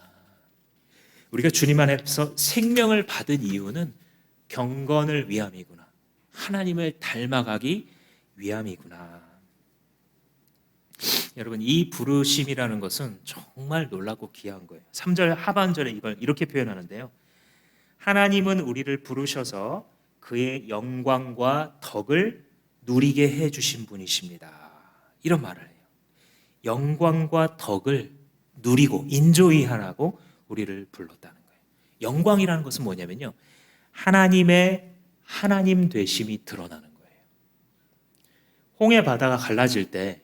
우리가 주님 안에서 생명을 받은 이유는 경건을 위함이구나. 하나님을 닮아가기 위함이구나. 여러분, 이 부르심이라는 것은 정말 놀랍고 귀한 거예요. 3절 하반절에 이걸 이렇게 표현하는데요. 하나님은 우리를 부르셔서 그의 영광과 덕을 누리게 해주신 분이십니다. 이런 말을 해요. 영광과 덕을 누리고 인조이하라고 우리를 불렀다는 거예요. 영광이라는 것은 뭐냐면요, 하나님의 하나님 되심이 드러나는 거예요. 홍해 바다가 갈라질 때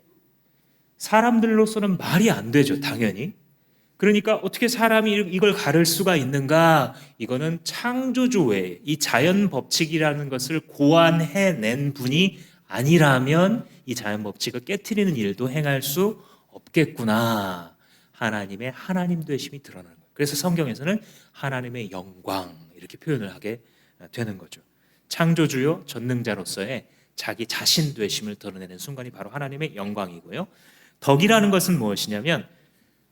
사람들로서는 말이 안 되죠, 당연히. 그러니까 어떻게 사람이 이걸 가를 수가 있는가? 이거는 창조주 외에 이 자연 법칙이라는 것을 고안해낸 분이 아니라면 이 자연 법칙을 깨트리는 일도 행할 수 없겠구나. 하나님의 하나님 되심이 드러나는 거예요. 그래서 성경에서는 하나님의 영광 이렇게 표현을 하게 되는 거죠. 창조주요 전능자로서의 자기 자신 되심을 드러내는 순간이 바로 하나님의 영광이고요. 덕이라는 것은 무엇이냐면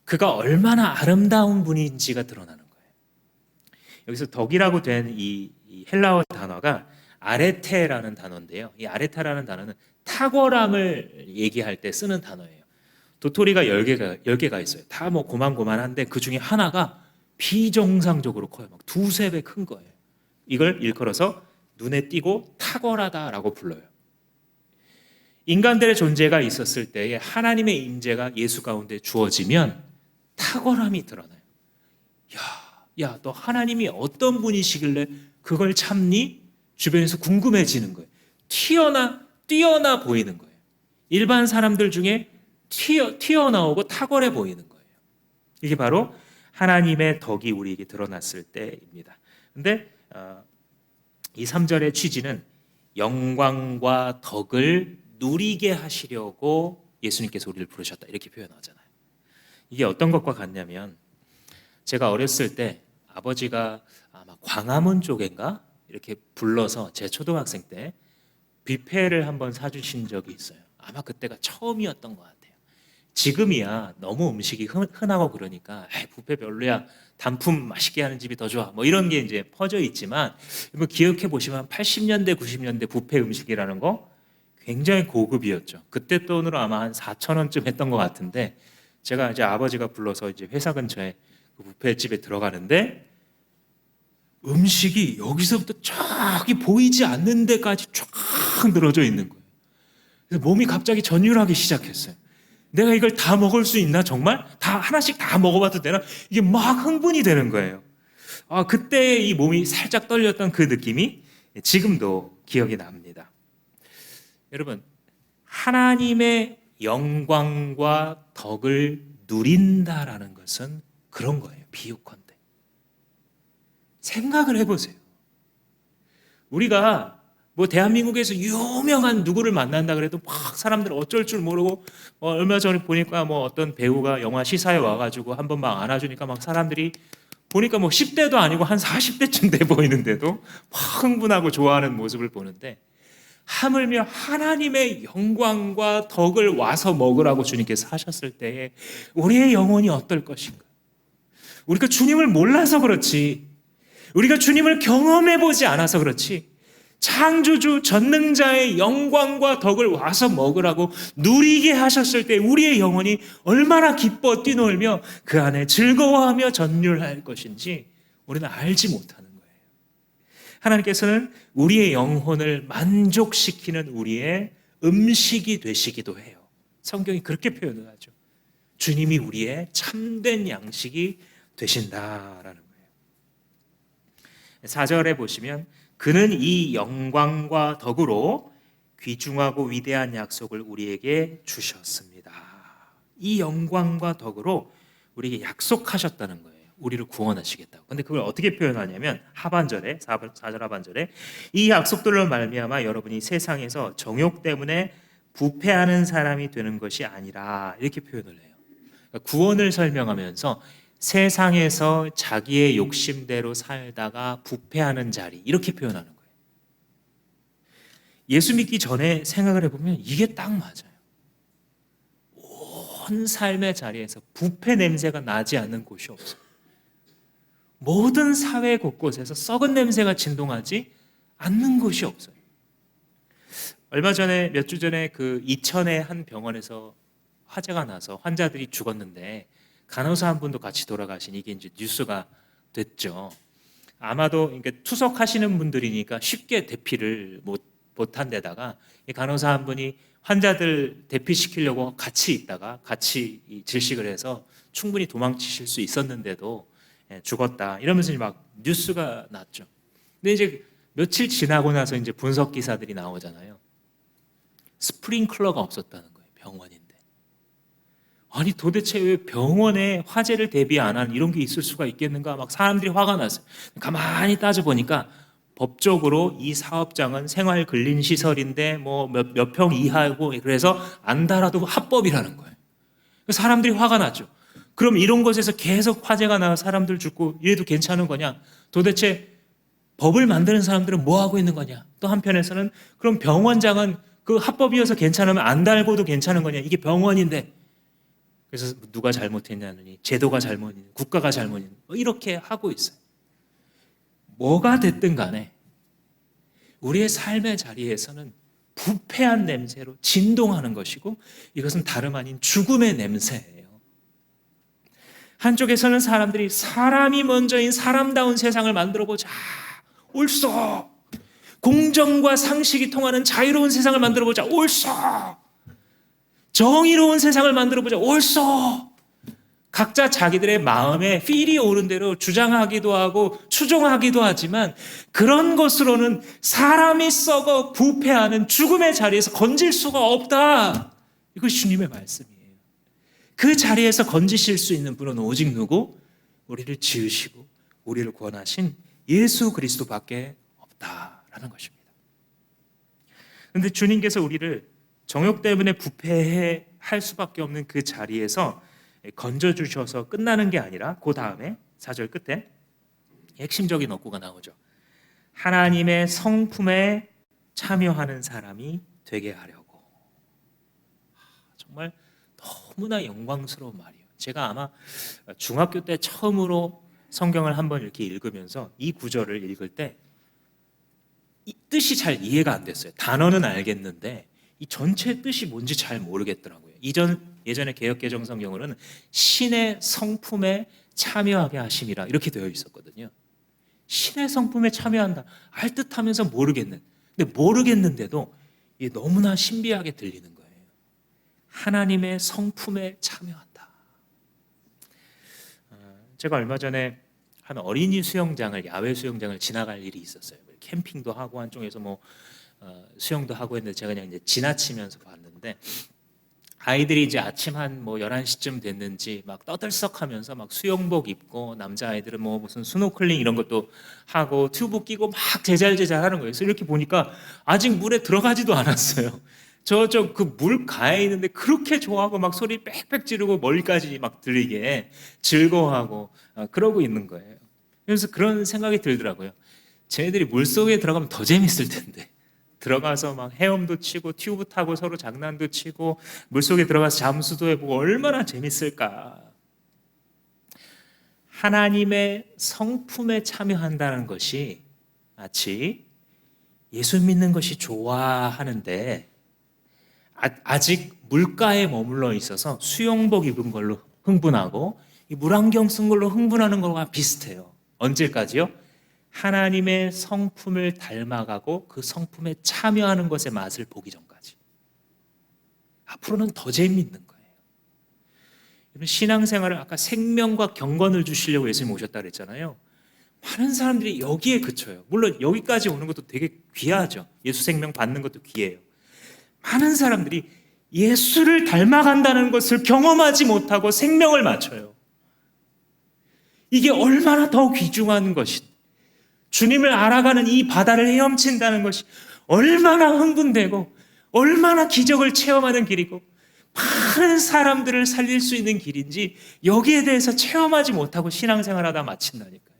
그가 얼마나 아름다운 분인지가 드러나는 거예요. 여기서 덕이라고 된 이 헬라어 단어가 아레테라는 단어인데요. 이 아레타라는 단어는 탁월함을 얘기할 때 쓰는 단어예요. 도토리가 10개가 있어요. 다 뭐 고만고만한데 그 중에 하나가 비정상적으로 커요. 막 두세 배 큰 거예요. 이걸 일컬어서 눈에 띄고 탁월하다라고 불러요. 인간들의 존재가 있었을 때에 하나님의 임재가 예수 가운데 주어지면 탁월함이 드러나요. 야, 너 하나님이 어떤 분이시길래 그걸 참니? 주변에서 궁금해지는 거예요. 뛰어나 보이는 거예요. 일반 사람들 중에 튀어나오고 탁월해 보이는 거예요. 이게 바로 하나님의 덕이 우리에게 드러났을 때입니다. 근데 이 3절의 취지는 영광과 덕을 누리게 하시려고 예수님께서 우리를 부르셨다, 이렇게 표현하잖아요. 이게 어떤 것과 같냐면, 제가 어렸을 때 아버지가 아마 광화문 쪽인가 이렇게 불러서 제 초등학생 때 뷔페를 한번 사주신 적이 있어요. 아마 그때가 처음이었던 것 같아요. 지금이야 너무 음식이 흔하고 그러니까 뷔페 별로야, 단품 맛있게 하는 집이 더 좋아, 뭐 이런 게 이제 퍼져 있지만, 뭐 기억해 보시면 80년대 90년대 뷔페 음식이라는 거 굉장히 고급이었죠. 그때 돈으로 아마 한 4,000원쯤 했던 것 같은데, 제가 이제 아버지가 불러서 이제 회사 근처에 그 뷔페 집에 들어가는데 음식이 여기서부터 저기 보이지 않는 데까지 쫙 늘어져 있는 거예요. 그래서 몸이 갑자기 전율하기 시작했어요. 내가 이걸 다 먹을 수 있나, 정말? 다 하나씩 다 먹어봐도 되나? 이게 막 흥분이 되는 거예요. 그때 이 몸이 살짝 떨렸던 그 느낌이 지금도 기억이 납니다. 여러분, 하나님의 영광과 덕을 누린다라는 것은 그런 거예요. 비유컨대 생각을 해보세요. 우리가 뭐 대한민국에서 유명한 누구를 만난다 그래도 막 사람들 어쩔 줄 모르고, 얼마 전에 보니까 뭐 어떤 배우가 영화 시사에 와가지고 한번 막 안아주니까 막 사람들이 보니까 뭐 10대도 아니고 한 40대쯤 돼 보이는데도 막 흥분하고 좋아하는 모습을 보는데, 하물며 하나님의 영광과 덕을 와서 먹으라고 주님께서 하셨을 때에 우리의 영혼이 어떨 것인가? 우리가 주님을 몰라서 그렇지, 우리가 주님을 경험해보지 않아서 그렇지, 창조주 전능자의 영광과 덕을 와서 먹으라고 누리게 하셨을 때 우리의 영혼이 얼마나 기뻐 뛰놀며 그 안에 즐거워하며 전율할 것인지 우리는 알지 못하는 거예요. 하나님께서는 우리의 영혼을 만족시키는 우리의 음식이 되시기도 해요. 성경이 그렇게 표현을 하죠. 주님이 우리의 참된 양식이 되신다라는 거예요. 4절에 보시면, 그는 이 영광과 덕으로 귀중하고 위대한 약속을 우리에게 주셨습니다. 이 영광과 덕으로 우리에게 약속하셨다는 거예요. 우리를 구원하시겠다고. 근데 그걸 어떻게 표현하냐면, 하반절에 4절 하반절에 이 약속들로 말미암아 여러분이 세상에서 정욕 때문에 부패하는 사람이 되는 것이 아니라, 이렇게 표현을 해요. 그러니까 구원을 설명하면서 세상에서 자기의 욕심대로 살다가 부패하는 자리, 이렇게 표현하는 거예요. 예수 믿기 전에 생각을 해보면 이게 딱 맞아요. 온 삶의 자리에서 부패 냄새가 나지 않는 곳이 없어요. 모든 사회 곳곳에서 썩은 냄새가 진동하지 않는 곳이 없어요. 얼마 전에, 몇 주 전에 그 이천의 한 병원에서 화재가 나서 환자들이 죽었는데 간호사 한 분도 같이 돌아가신, 이게 이제 뉴스가 됐죠. 아마도 그러니까 투석하시는 분들이니까 쉽게 대피를 못한 데다가 이 간호사 한 분이 환자들 대피시키려고 같이 있다가 같이 질식을 해서 충분히 도망치실 수 있었는데도 죽었다, 이러면서 막 뉴스가 났죠. 근데 이제 며칠 지나고 나서 이제 분석 기사들이 나오잖아요. 스프링클러가 없었다는 거예요, 병원인데. 아니 도대체 왜 병원에 화재를 대비 안 한 이런 게 있을 수가 있겠는가, 막 사람들이 화가 났어요. 가만히 따져보니까 법적으로 이 사업장은 생활근린시설인데 뭐 몇 평 이하고, 그래서 안 달아도 합법이라는 거예요. 사람들이 화가 났죠. 그럼 이런 곳에서 계속 화재가 나서 사람들 죽고 이래도 괜찮은 거냐? 도대체 법을 만드는 사람들은 뭐 하고 있는 거냐? 또 한편에서는 그럼 병원장은 그 합법이어서 괜찮으면 안 달고도 괜찮은 거냐? 이게 병원인데. 그래서 누가 잘못했냐느니 제도가 잘못이니 국가가 잘못이니 뭐 이렇게 하고 있어요. 뭐가 됐든 간에 우리의 삶의 자리에서는 부패한 냄새로 진동하는 것이고, 이것은 다름 아닌 죽음의 냄새예요. 한쪽에서는 사람들이 사람이 먼저인 사람다운 세상을 만들어보자, 옳소, 공정과 상식이 통하는 자유로운 세상을 만들어보자. 옳소. 정의로운 세상을 만들어보자. 옳소. 각자 자기들의 마음에 필이 오는 대로 주장하기도 하고 추종하기도 하지만 그런 것으로는 사람이 썩어 부패하는 죽음의 자리에서 건질 수가 없다. 이것이 주님의 말씀이에요. 그 자리에서 건지실 수 있는 분은 오직 누구? 우리를 지으시고 우리를 구원하신 예수 그리스도밖에 없다라는 것입니다. 그런데 주님께서 우리를 정욕 때문에 부패할 수밖에 없는 그 자리에서 건져주셔서 끝나는 게 아니라 그 다음에 4절 끝에 핵심적인 어구가 나오죠. 하나님의 성품에 참여하는 사람이 되게 하려고. 정말 너무나 영광스러운 말이에요. 제가 아마 중학교 때 처음으로 성경을 한번 이렇게 읽으면서 이 구절을 읽을 때 이 뜻이 잘 이해가 안 됐어요. 단어는 알겠는데 이 전체 뜻이 뭔지 잘 모르겠더라고요. 예전에 개역개정 성경으로는 신의 성품에 참여하게 하심이라 이렇게 되어 있었거든요. 신의 성품에 참여한다. 알 듯하면서 모르겠는. 근데 모르겠는데도 이게 너무나 신비하게 들리는 거예요. 하나님의 성품에 참여한다. 제가 얼마 전에 한 어린이 수영장을 야외 수영장을 지나갈 일이 있었어요. 캠핑도 하고 한쪽에서 수영도 하고 했는데 제가 그냥 이제 지나치면서 봤는데 아이들이 이제 아침 한 11시쯤 됐는지 막 떠들썩하면서 막 수영복 입고 남자 아이들은 무슨 스노클링 이런 것도 하고 튜브 끼고 막 제잘제잘 하는 거예요. 그래서 이렇게 보니까 아직 물에 들어가지도 않았어요. 저쪽 그 물 가에 있는데 그렇게 좋아하고 막 소리 빽빽 지르고 멀리까지 막 들리게 즐거워하고 그러고 있는 거예요. 그래서 그런 생각이 들더라고요. 쟤네들이 물속에 들어가면 더 재밌을 텐데 들어가서 막 헤엄도 치고 튜브 타고 서로 장난도 치고 물속에 들어가서 잠수도 해보고 얼마나 재밌을까. 하나님의 성품에 참여한다는 것이 마치 예수 믿는 것이 좋아하는데 아직 물가에 머물러 있어서 수영복 입은 걸로 흥분하고 이 물안경 쓴 걸로 흥분하는 거와 비슷해요. 언제까지요? 하나님의 성품을 닮아가고 그 성품에 참여하는 것의 맛을 보기 전까지. 앞으로는 더 재미있는 거예요. 신앙생활을 아까 생명과 경건을 주시려고 예수님 오셨다 그랬잖아요. 많은 사람들이 여기에 그쳐요. 물론 여기까지 오는 것도 되게 귀하죠. 예수 생명 받는 것도 귀해요. 많은 사람들이 예수를 닮아간다는 것을 경험하지 못하고 생명을 맞춰요. 이게 얼마나 더 귀중한 것인지. 주님을 알아가는 이 바다를 헤엄친다는 것이 얼마나 흥분되고 얼마나 기적을 체험하는 길이고 많은 사람들을 살릴 수 있는 길인지 여기에 대해서 체험하지 못하고 신앙생활하다 마친다니까요.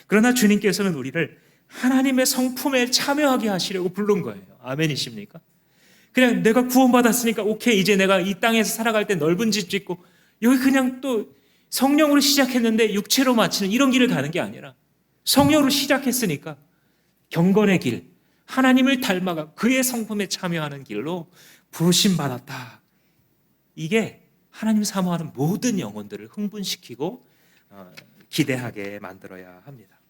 그러나 주님께서는 우리를 하나님의 성품에 참여하게 하시려고 부른 거예요. 아멘이십니까? 그냥 내가 구원받았으니까 오케이, 이제 내가 이 땅에서 살아갈 때 넓은 집 짓고 여기 그냥 또 성령으로 시작했는데 육체로 마치는 이런 길을 가는 게 아니라 성령으로 시작했으니까 경건의 길, 하나님을 닮아가 그의 성품에 참여하는 길로 부르심 받았다. 이게 하나님 사모하는 모든 영혼들을 흥분시키고 기대하게 만들어야 합니다.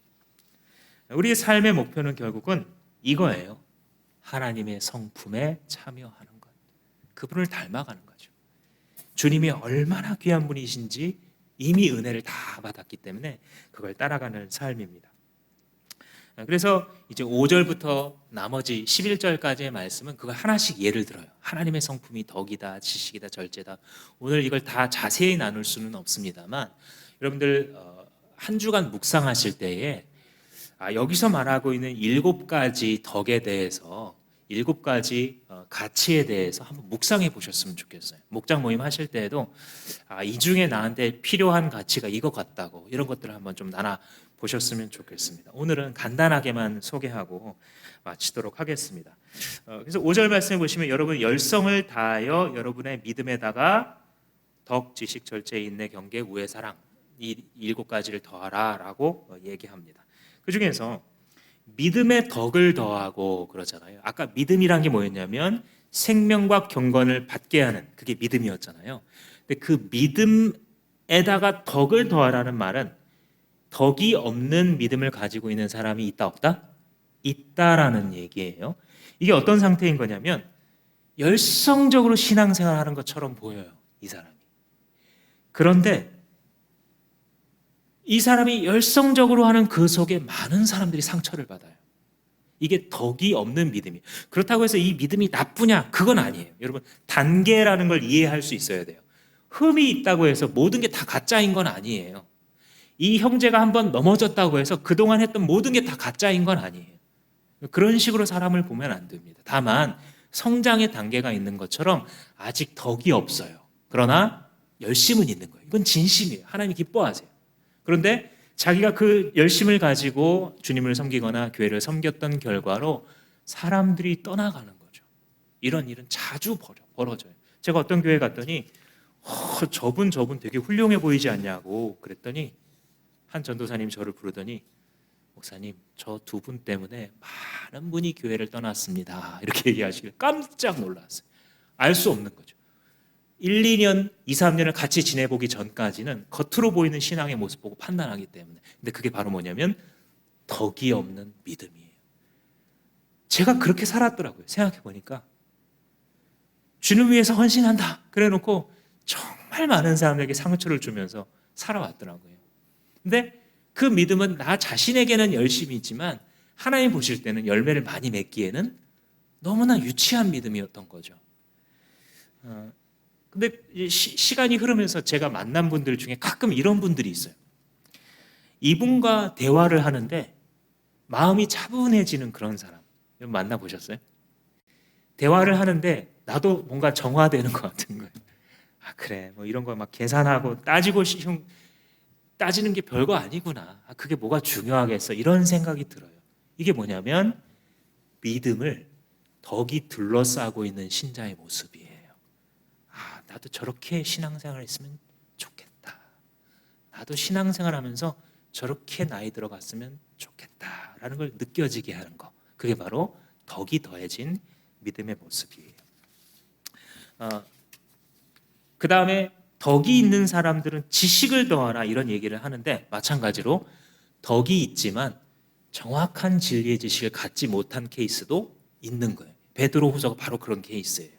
우리의 삶의 목표는 결국은 이거예요. 하나님의 성품에 참여하는 것. 그분을 닮아가는 거죠. 주님이 얼마나 귀한 분이신지 이미 은혜를 다 받았기 때문에 그걸 따라가는 삶입니다. 그래서 이제 5절부터 나머지 11절까지의 말씀은 그걸 하나씩 예를 들어요. 하나님의 성품이 덕이다, 지식이다, 절제다. 오늘 이걸 다 자세히 나눌 수는 없습니다만 여러분들 한 주간 묵상하실 때에 여기서 말하고 있는 7가지 덕에 대해서 7가지 가치에 대해서 한번 묵상해 보셨으면 좋겠어요. 목장 모임 하실 때에도 이 중에 나한테 필요한 가치가 이거 같다고 이런 것들을 한번 좀 나눠 보셨으면 좋겠습니다. 오늘은 간단하게만 소개하고 마치도록 하겠습니다. 그래서 5절 말씀해 보시면 여러분 열성을 다하여 여러분의 믿음에다가 덕, 지식, 절제, 인내, 경계, 우애, 사랑 이 7가지를 더하라라고 얘기합니다. 그 중에서 믿음의 덕을 더하고 그러잖아요. 아까 믿음이란 게 뭐였냐면 생명과 경건을 받게 하는 그게 믿음이었잖아요. 근데 그 믿음에다가 덕을 더하라는 말은 덕이 없는 믿음을 가지고 있는 사람이 있다 없다? 있다라는 얘기예요. 이게 어떤 상태인 거냐면 열성적으로 신앙생활하는 것처럼 보여요, 이 사람이. 그런데 이 사람이 열성적으로 하는 그 속에 많은 사람들이 상처를 받아요. 이게 덕이 없는 믿음이에요. 그렇다고 해서 이 믿음이 나쁘냐? 그건 아니에요. 여러분, 단계라는 걸 이해할 수 있어야 돼요. 흠이 있다고 해서 모든 게 다 가짜인 건 아니에요. 이 형제가 한번 넘어졌다고 해서 그동안 했던 모든 게 다 가짜인 건 아니에요. 그런 식으로 사람을 보면 안 됩니다. 다만 성장의 단계가 있는 것처럼 아직 덕이 없어요. 그러나 열심은 있는 거예요. 이건 진심이에요. 하나님이 기뻐하세요. 그런데 자기가 그 열심을 가지고 주님을 섬기거나 교회를 섬겼던 결과로 사람들이 떠나가는 거죠. 이런 일은 자주 벌어져요. 제가 어떤 교회 갔더니 저분 되게 훌륭해 보이지 않냐고 그랬더니 한 전도사님 저를 부르더니 목사님, 저 두 분 때문에 많은 분이 교회를 떠났습니다. 이렇게 얘기하시길 깜짝 놀랐어요. 알 수 없는 거죠. 1, 2년, 2, 3년을 같이 지내보기 전까지는 겉으로 보이는 신앙의 모습 보고 판단하기 때문에. 근데 그게 바로 뭐냐면 덕이 없는 믿음이에요. 제가 그렇게 살았더라고요. 생각해 보니까 주를 위해서 헌신한다 그래놓고 정말 많은 사람에게 상처를 주면서 살아왔더라고요. 근데 그 믿음은 나 자신에게는 열심이지만 하나님 보실 때는 열매를 많이 맺기에는 너무나 유치한 믿음이었던 거죠. 근데 시간이 흐르면서 제가 만난 분들 중에 가끔 이런 분들이 있어요. 이분과 대화를 하는데 마음이 차분해지는 그런 사람 만나보셨어요? 대화를 하는데 나도 뭔가 정화되는 것 같은 거예요. 아 그래 뭐 이런 거 막 계산하고 따지는 게 별거 아니구나. 아, 그게 뭐가 중요하겠어. 이런 생각이 들어요. 이게 뭐냐면 믿음을 덕이 둘러싸고 있는 신자의 모습이에요. 아, 나도 저렇게 신앙생활 했으면 좋겠다. 나도 신앙생활 하면서 저렇게 나이 들어갔으면 좋겠다라는 걸 느껴지게 하는 거. 그게 바로 덕이 더해진 믿음의 모습이에요. 그 다음에 덕이 있는 사람들은 지식을 더하라 이런 얘기를 하는데 마찬가지로 덕이 있지만 정확한 진리의 지식을 갖지 못한 케이스도 있는 거예요. 베드로 후서가 바로 그런 케이스예요.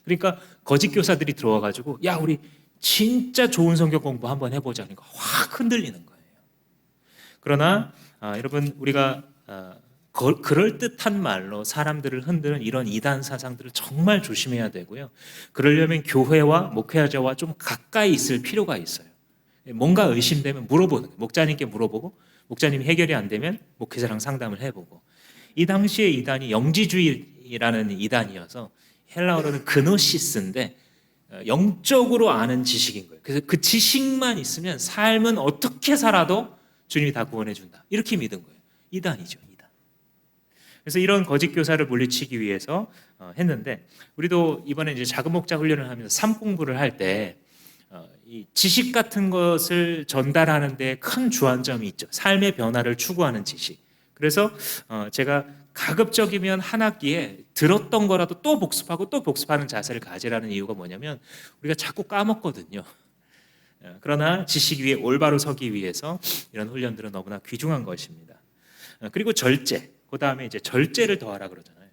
그러니까 거짓 교사들이 들어와가지고 야 우리 진짜 좋은 성경 공부 한번 해보자 하니까 확 흔들리는 거예요. 그러나 여러분 우리가 그럴듯한 말로 사람들을 흔드는 이런 이단 사상들을 정말 조심해야 되고요. 그러려면 교회와 목회자와 좀 가까이 있을 필요가 있어요. 뭔가 의심되면 물어보는 거예요. 목자님께 물어보고 목자님이 해결이 안 되면 목회자랑 상담을 해보고. 이 당시에 이단이 영지주의라는 이단이어서 헬라어로는 그노시스인데 영적으로 아는 지식인 거예요. 그래서 그 지식만 있으면 삶은 어떻게 살아도 주님이 다 구원해 준다. 이렇게 믿은 거예요. 이단이죠. 그래서 이런 거짓 교사를 물리치기 위해서 했는데 우리도 이번에 이제 작은 목자 훈련을 하면서 삶 공부를 할 때 이 지식 같은 것을 전달하는 데 큰 주안점이 있죠. 삶의 변화를 추구하는 지식. 그래서 제가 가급적이면 한 학기에 들었던 거라도 또 복습하고 또 복습하는 자세를 가지라는 이유가 뭐냐면 우리가 자꾸 까먹거든요. 그러나 지식 위에 올바로 서기 위해서 이런 훈련들은 너무나 귀중한 것입니다. 그리고 절제. 그 다음에 이제 절제를 더하라 그러잖아요.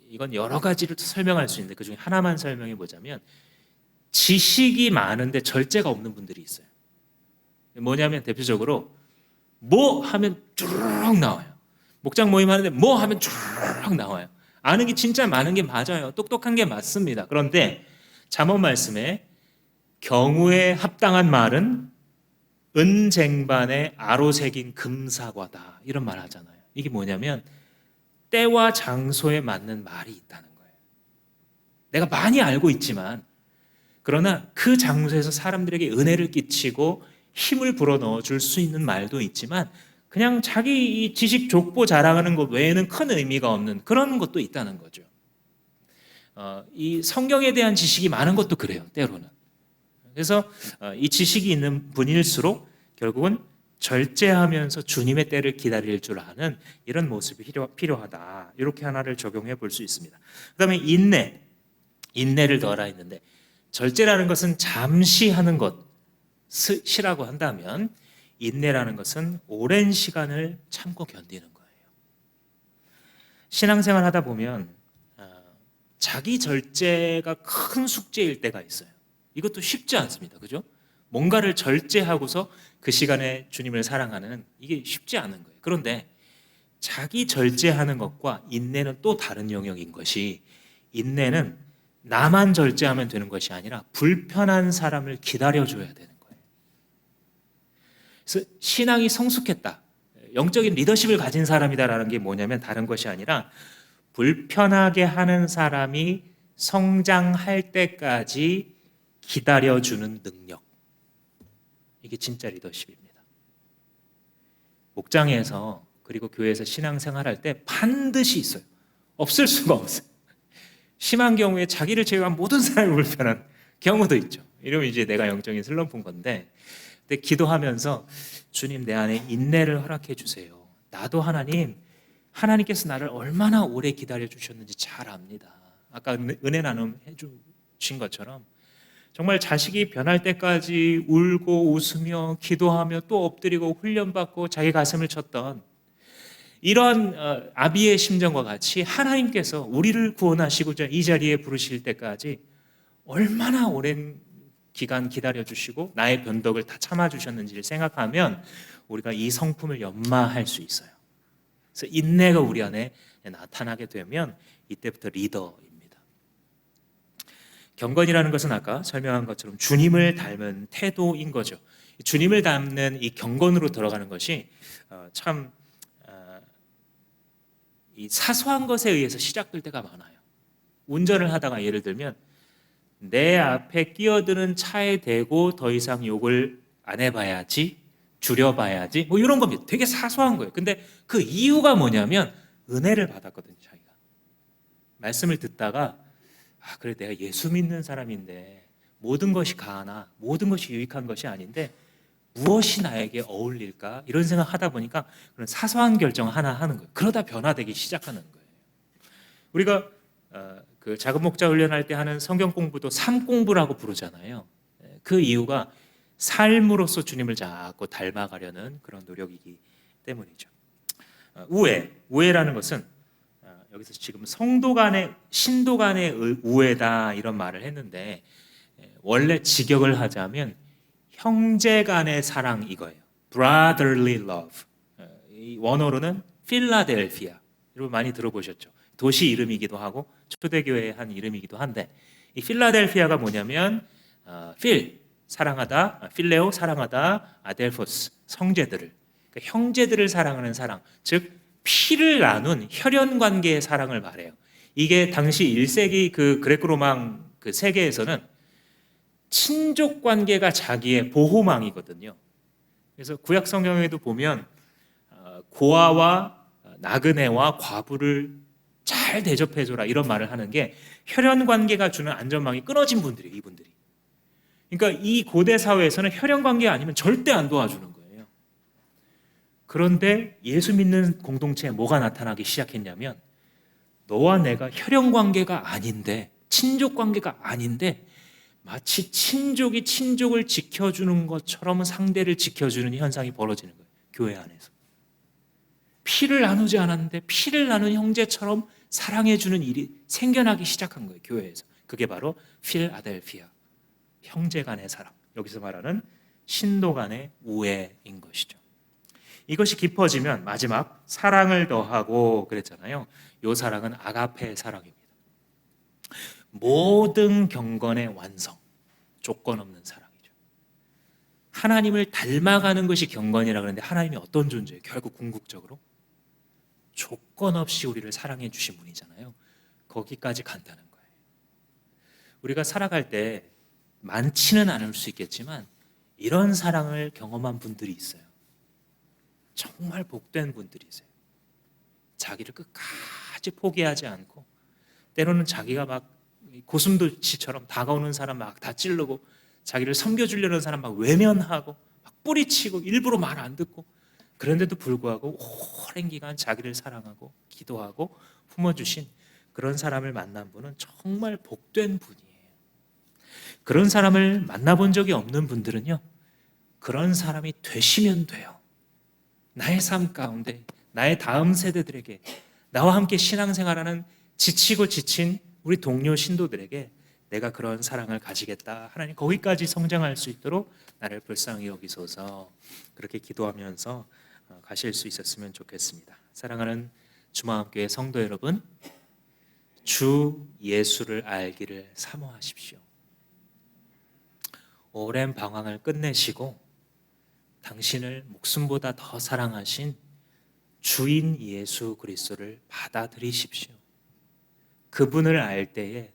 이건 여러 가지를 설명할 수 있는데 그 중에 하나만 설명해 보자면 지식이 많은데 절제가 없는 분들이 있어요. 뭐냐면 대표적으로 뭐 하면 쭈르륵 나와요. 목장 모임 하는데 뭐 하면 쭈르륵 나와요. 아는 게 진짜 많은 게 맞아요. 똑똑한 게 맞습니다. 그런데 잠언 말씀에 경우에 합당한 말은 은쟁반에 아로 새긴 금사과다 이런 말 하잖아요. 이게 뭐냐면 때와 장소에 맞는 말이 있다는 거예요. 내가 많이 알고 있지만 그러나 그 장소에서 사람들에게 은혜를 끼치고 힘을 불어넣어 줄 수 있는 말도 있지만 그냥 자기 이 지식 족보 자랑하는 것 외에는 큰 의미가 없는 그런 것도 있다는 거죠. 이 성경에 대한 지식이 많은 것도 그래요. 때로는. 그래서 이 지식이 있는 분일수록 결국은 절제하면서 주님의 때를 기다릴 줄 아는 이런 모습이 필요하다. 이렇게 하나를 적용해 볼 수 있습니다. 그 다음에 인내를 더하라 했는데 절제라는 것은 잠시 하는 것이라고 한다면 인내라는 것은 오랜 시간을 참고 견디는 거예요. 신앙생활 하다 보면 자기 절제가 큰 숙제일 때가 있어요. 이것도 쉽지 않습니다. 그죠? 뭔가를 절제하고서 그 시간에 주님을 사랑하는 이게 쉽지 않은 거예요. 그런데 자기 절제하는 것과 인내는 또 다른 영역인 것이, 인내는 나만 절제하면 되는 것이 아니라 불편한 사람을 기다려줘야 되는 거예요. 그래서 신앙이 성숙했다, 영적인 리더십을 가진 사람이다라는 게 뭐냐면 다른 것이 아니라 불편하게 하는 사람이 성장할 때까지 기다려주는 능력. 이게 진짜 리더십입니다. 목장에서 그리고 교회에서 신앙생활할 때 반드시 있어요. 없을 수가 없어요. 심한 경우에 자기를 제외한 모든 사람이 불편한 경우도 있죠. 이러면 이제 내가 영적인 슬럼프인 건데, 근데 기도하면서 주님, 내 안에 인내를 허락해 주세요. 나도 하나님께서 나를 얼마나 오래 기다려 주셨는지 잘 압니다. 아까 은혜 나눔 해주신 것처럼 정말 자식이 변할 때까지 울고 웃으며 기도하며 또 엎드리고 훈련받고 자기 가슴을 쳤던 이런 아비의 심정과 같이 하나님께서 우리를 구원하시고자 이 자리에 부르실 때까지 얼마나 오랜 기간 기다려주시고 나의 변덕을 다 참아주셨는지를 생각하면 우리가 이 성품을 연마할 수 있어요. 그래서 인내가 우리 안에 나타나게 되면 이때부터 리더입니다. 경건이라는 것은 아까 설명한 것처럼 주님을 닮은 태도인 거죠. 주님을 닮는 이 경건으로 들어가는 것이 참 이 사소한 것에 의해서 시작될 때가 많아요. 운전을 하다가 예를 들면 내 앞에 끼어드는 차에 대고 더 이상 욕을 안 해봐야지, 줄여봐야지, 뭐 이런 겁니다. 되게 사소한 거예요. 근데 그 이유가 뭐냐면 은혜를 받았거든요. 자기가 말씀을 듣다가 그래, 내가 예수 믿는 사람인데 모든 것이 가하나 모든 것이 유익한 것이 아닌데 무엇이 나에게 어울릴까, 이런 생각하다 보니까 그런 사소한 결정 하나 하는 거예요. 그러다 변화되기 시작하는 거예요. 우리가 그 작은 목자 훈련할 때 하는 성경 공부도 삶 공부라고 부르잖아요. 그 이유가 삶으로서 주님을 자꾸 닮아가려는 그런 노력이기 때문이죠. 우애라는 것은 여기서 지금 성도 간의, 신도 간의 우애다 이런 말을 했는데, 원래 직역을 하자면 형제 간의 사랑 이거예요. brotherly love. 이 원어로는 필라델피아. 여러분 많이 들어보셨죠? 도시 이름이기도 하고 초대교회의 한 이름이기도 한데, 이 필라델피아가 뭐냐면 필 사랑하다, 필레오 사랑하다, 아델포스 성제들을, 그러니까 형제들을 사랑하는 사랑, 즉 피를 나눈 혈연 관계의 사랑을 말해요. 이게 당시 1세기 그 그레코로망 그 세계에서는 친족 관계가 자기의 보호망이거든요. 그래서 구약 성경에도 보면 고아와 나그네와 과부를 잘 대접해줘라 이런 말을 하는 게 혈연 관계가 주는 안전망이 끊어진 분들이에요. 이분들이. 그러니까 이 고대 사회에서는 혈연 관계 아니면 절대 안 도와주는 거예요. 그런데 예수 믿는 공동체에 뭐가 나타나기 시작했냐면, 너와 내가 혈연 관계가 아닌데, 친족 관계가 아닌데 마치 친족이 친족을 지켜주는 것처럼 상대를 지켜주는 현상이 벌어지는 거예요. 교회 안에서. 피를 나누지 않았는데 피를 나눈 형제처럼 사랑해주는 일이 생겨나기 시작한 거예요. 교회에서. 그게 바로 필아델피아, 형제 간의 사랑. 여기서 말하는 신도 간의 우애인 것이죠. 이것이 깊어지면 마지막 사랑을 더하고 그랬잖아요. 이 사랑은 아가페 사랑입니다. 모든 경건의 완성, 조건 없는 사랑이죠. 하나님을 닮아가는 것이 경건이라고 하는데, 하나님이 어떤 존재예요? 결국 궁극적으로 조건 없이 우리를 사랑해 주신 분이잖아요. 거기까지 간다는 거예요. 우리가 살아갈 때 많지는 않을 수 있겠지만 이런 사랑을 경험한 분들이 있어요. 정말 복된 분들이세요. 자기를 끝까지 포기하지 않고, 때로는 자기가 막 고슴도치처럼 다가오는 사람 막 다 찌르고, 자기를 섬겨주려는 사람 막 외면하고 막 뿌리치고 일부러 말 안 듣고, 그런데도 불구하고 오랜 기간 자기를 사랑하고 기도하고 품어주신 그런 사람을 만난 분은 정말 복된 분이에요. 그런 사람을 만나본 적이 없는 분들은요, 그런 사람이 되시면 돼요. 나의 삶 가운데 나의 다음 세대들에게 나와 함께 신앙생활하는 지치고 지친 우리 동료 신도들에게 내가 그런 사랑을 가지겠다. 하나님 거기까지 성장할 수 있도록 나를 불쌍히 여기소서. 그렇게 기도하면서 가실 수 있었으면 좋겠습니다. 사랑하는 주마음교회 성도 여러분, 주 예수를 알기를 사모하십시오. 오랜 방황을 끝내시고 당신을 목숨보다 더 사랑하신 주인 예수 그리스도를 받아들이십시오. 그분을 알 때에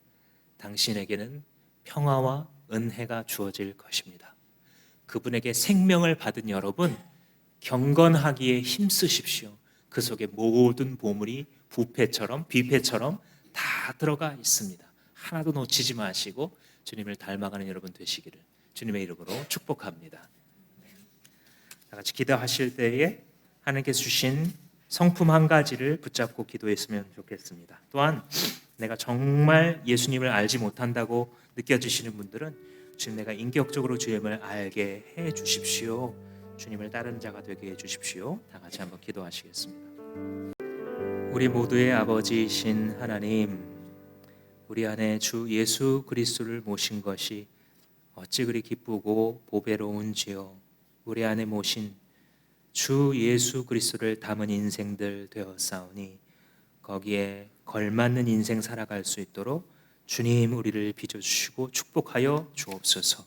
당신에게는 평화와 은혜가 주어질 것입니다. 그분에게 생명을 받은 여러분, 경건하기에 힘쓰십시오. 그 속에 모든 보물이 뷔페처럼 다 들어가 있습니다. 하나도 놓치지 마시고 주님을 닮아가는 여러분 되시기를 주님의 이름으로 축복합니다. 다 같이 기도하실 때에 하나님께서 주신 성품 한 가지를 붙잡고 기도했으면 좋겠습니다. 또한 내가 정말 예수님을 알지 못한다고 느껴지시는 분들은 주님, 내가 인격적으로 주님을 알게 해 주십시오. 주님을 따르는 자가 되게 해 주십시오. 다 같이 한번 기도하시겠습니다. 우리 모두의 아버지이신 하나님, 우리 안에 주 예수 그리스도를 모신 것이 어찌 그리 기쁘고 보배로운지요. 우리 안에 모신 주 예수 그리스도를 담은 인생들 되었사오니 거기에 걸맞는 인생 살아갈 수 있도록 주님 우리를 빚어주시고 축복하여 주옵소서.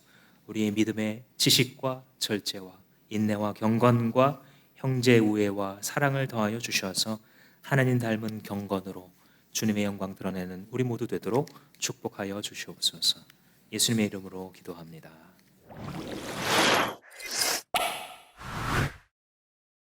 우리의 믿음의 지식과 절제와 인내와 경건과 형제 우애와 사랑을 더하여 주셔서 하나님 닮은 경건으로 주님의 영광 드러내는 우리 모두 되도록 축복하여 주시옵소서. 예수님의 이름으로 기도합니다.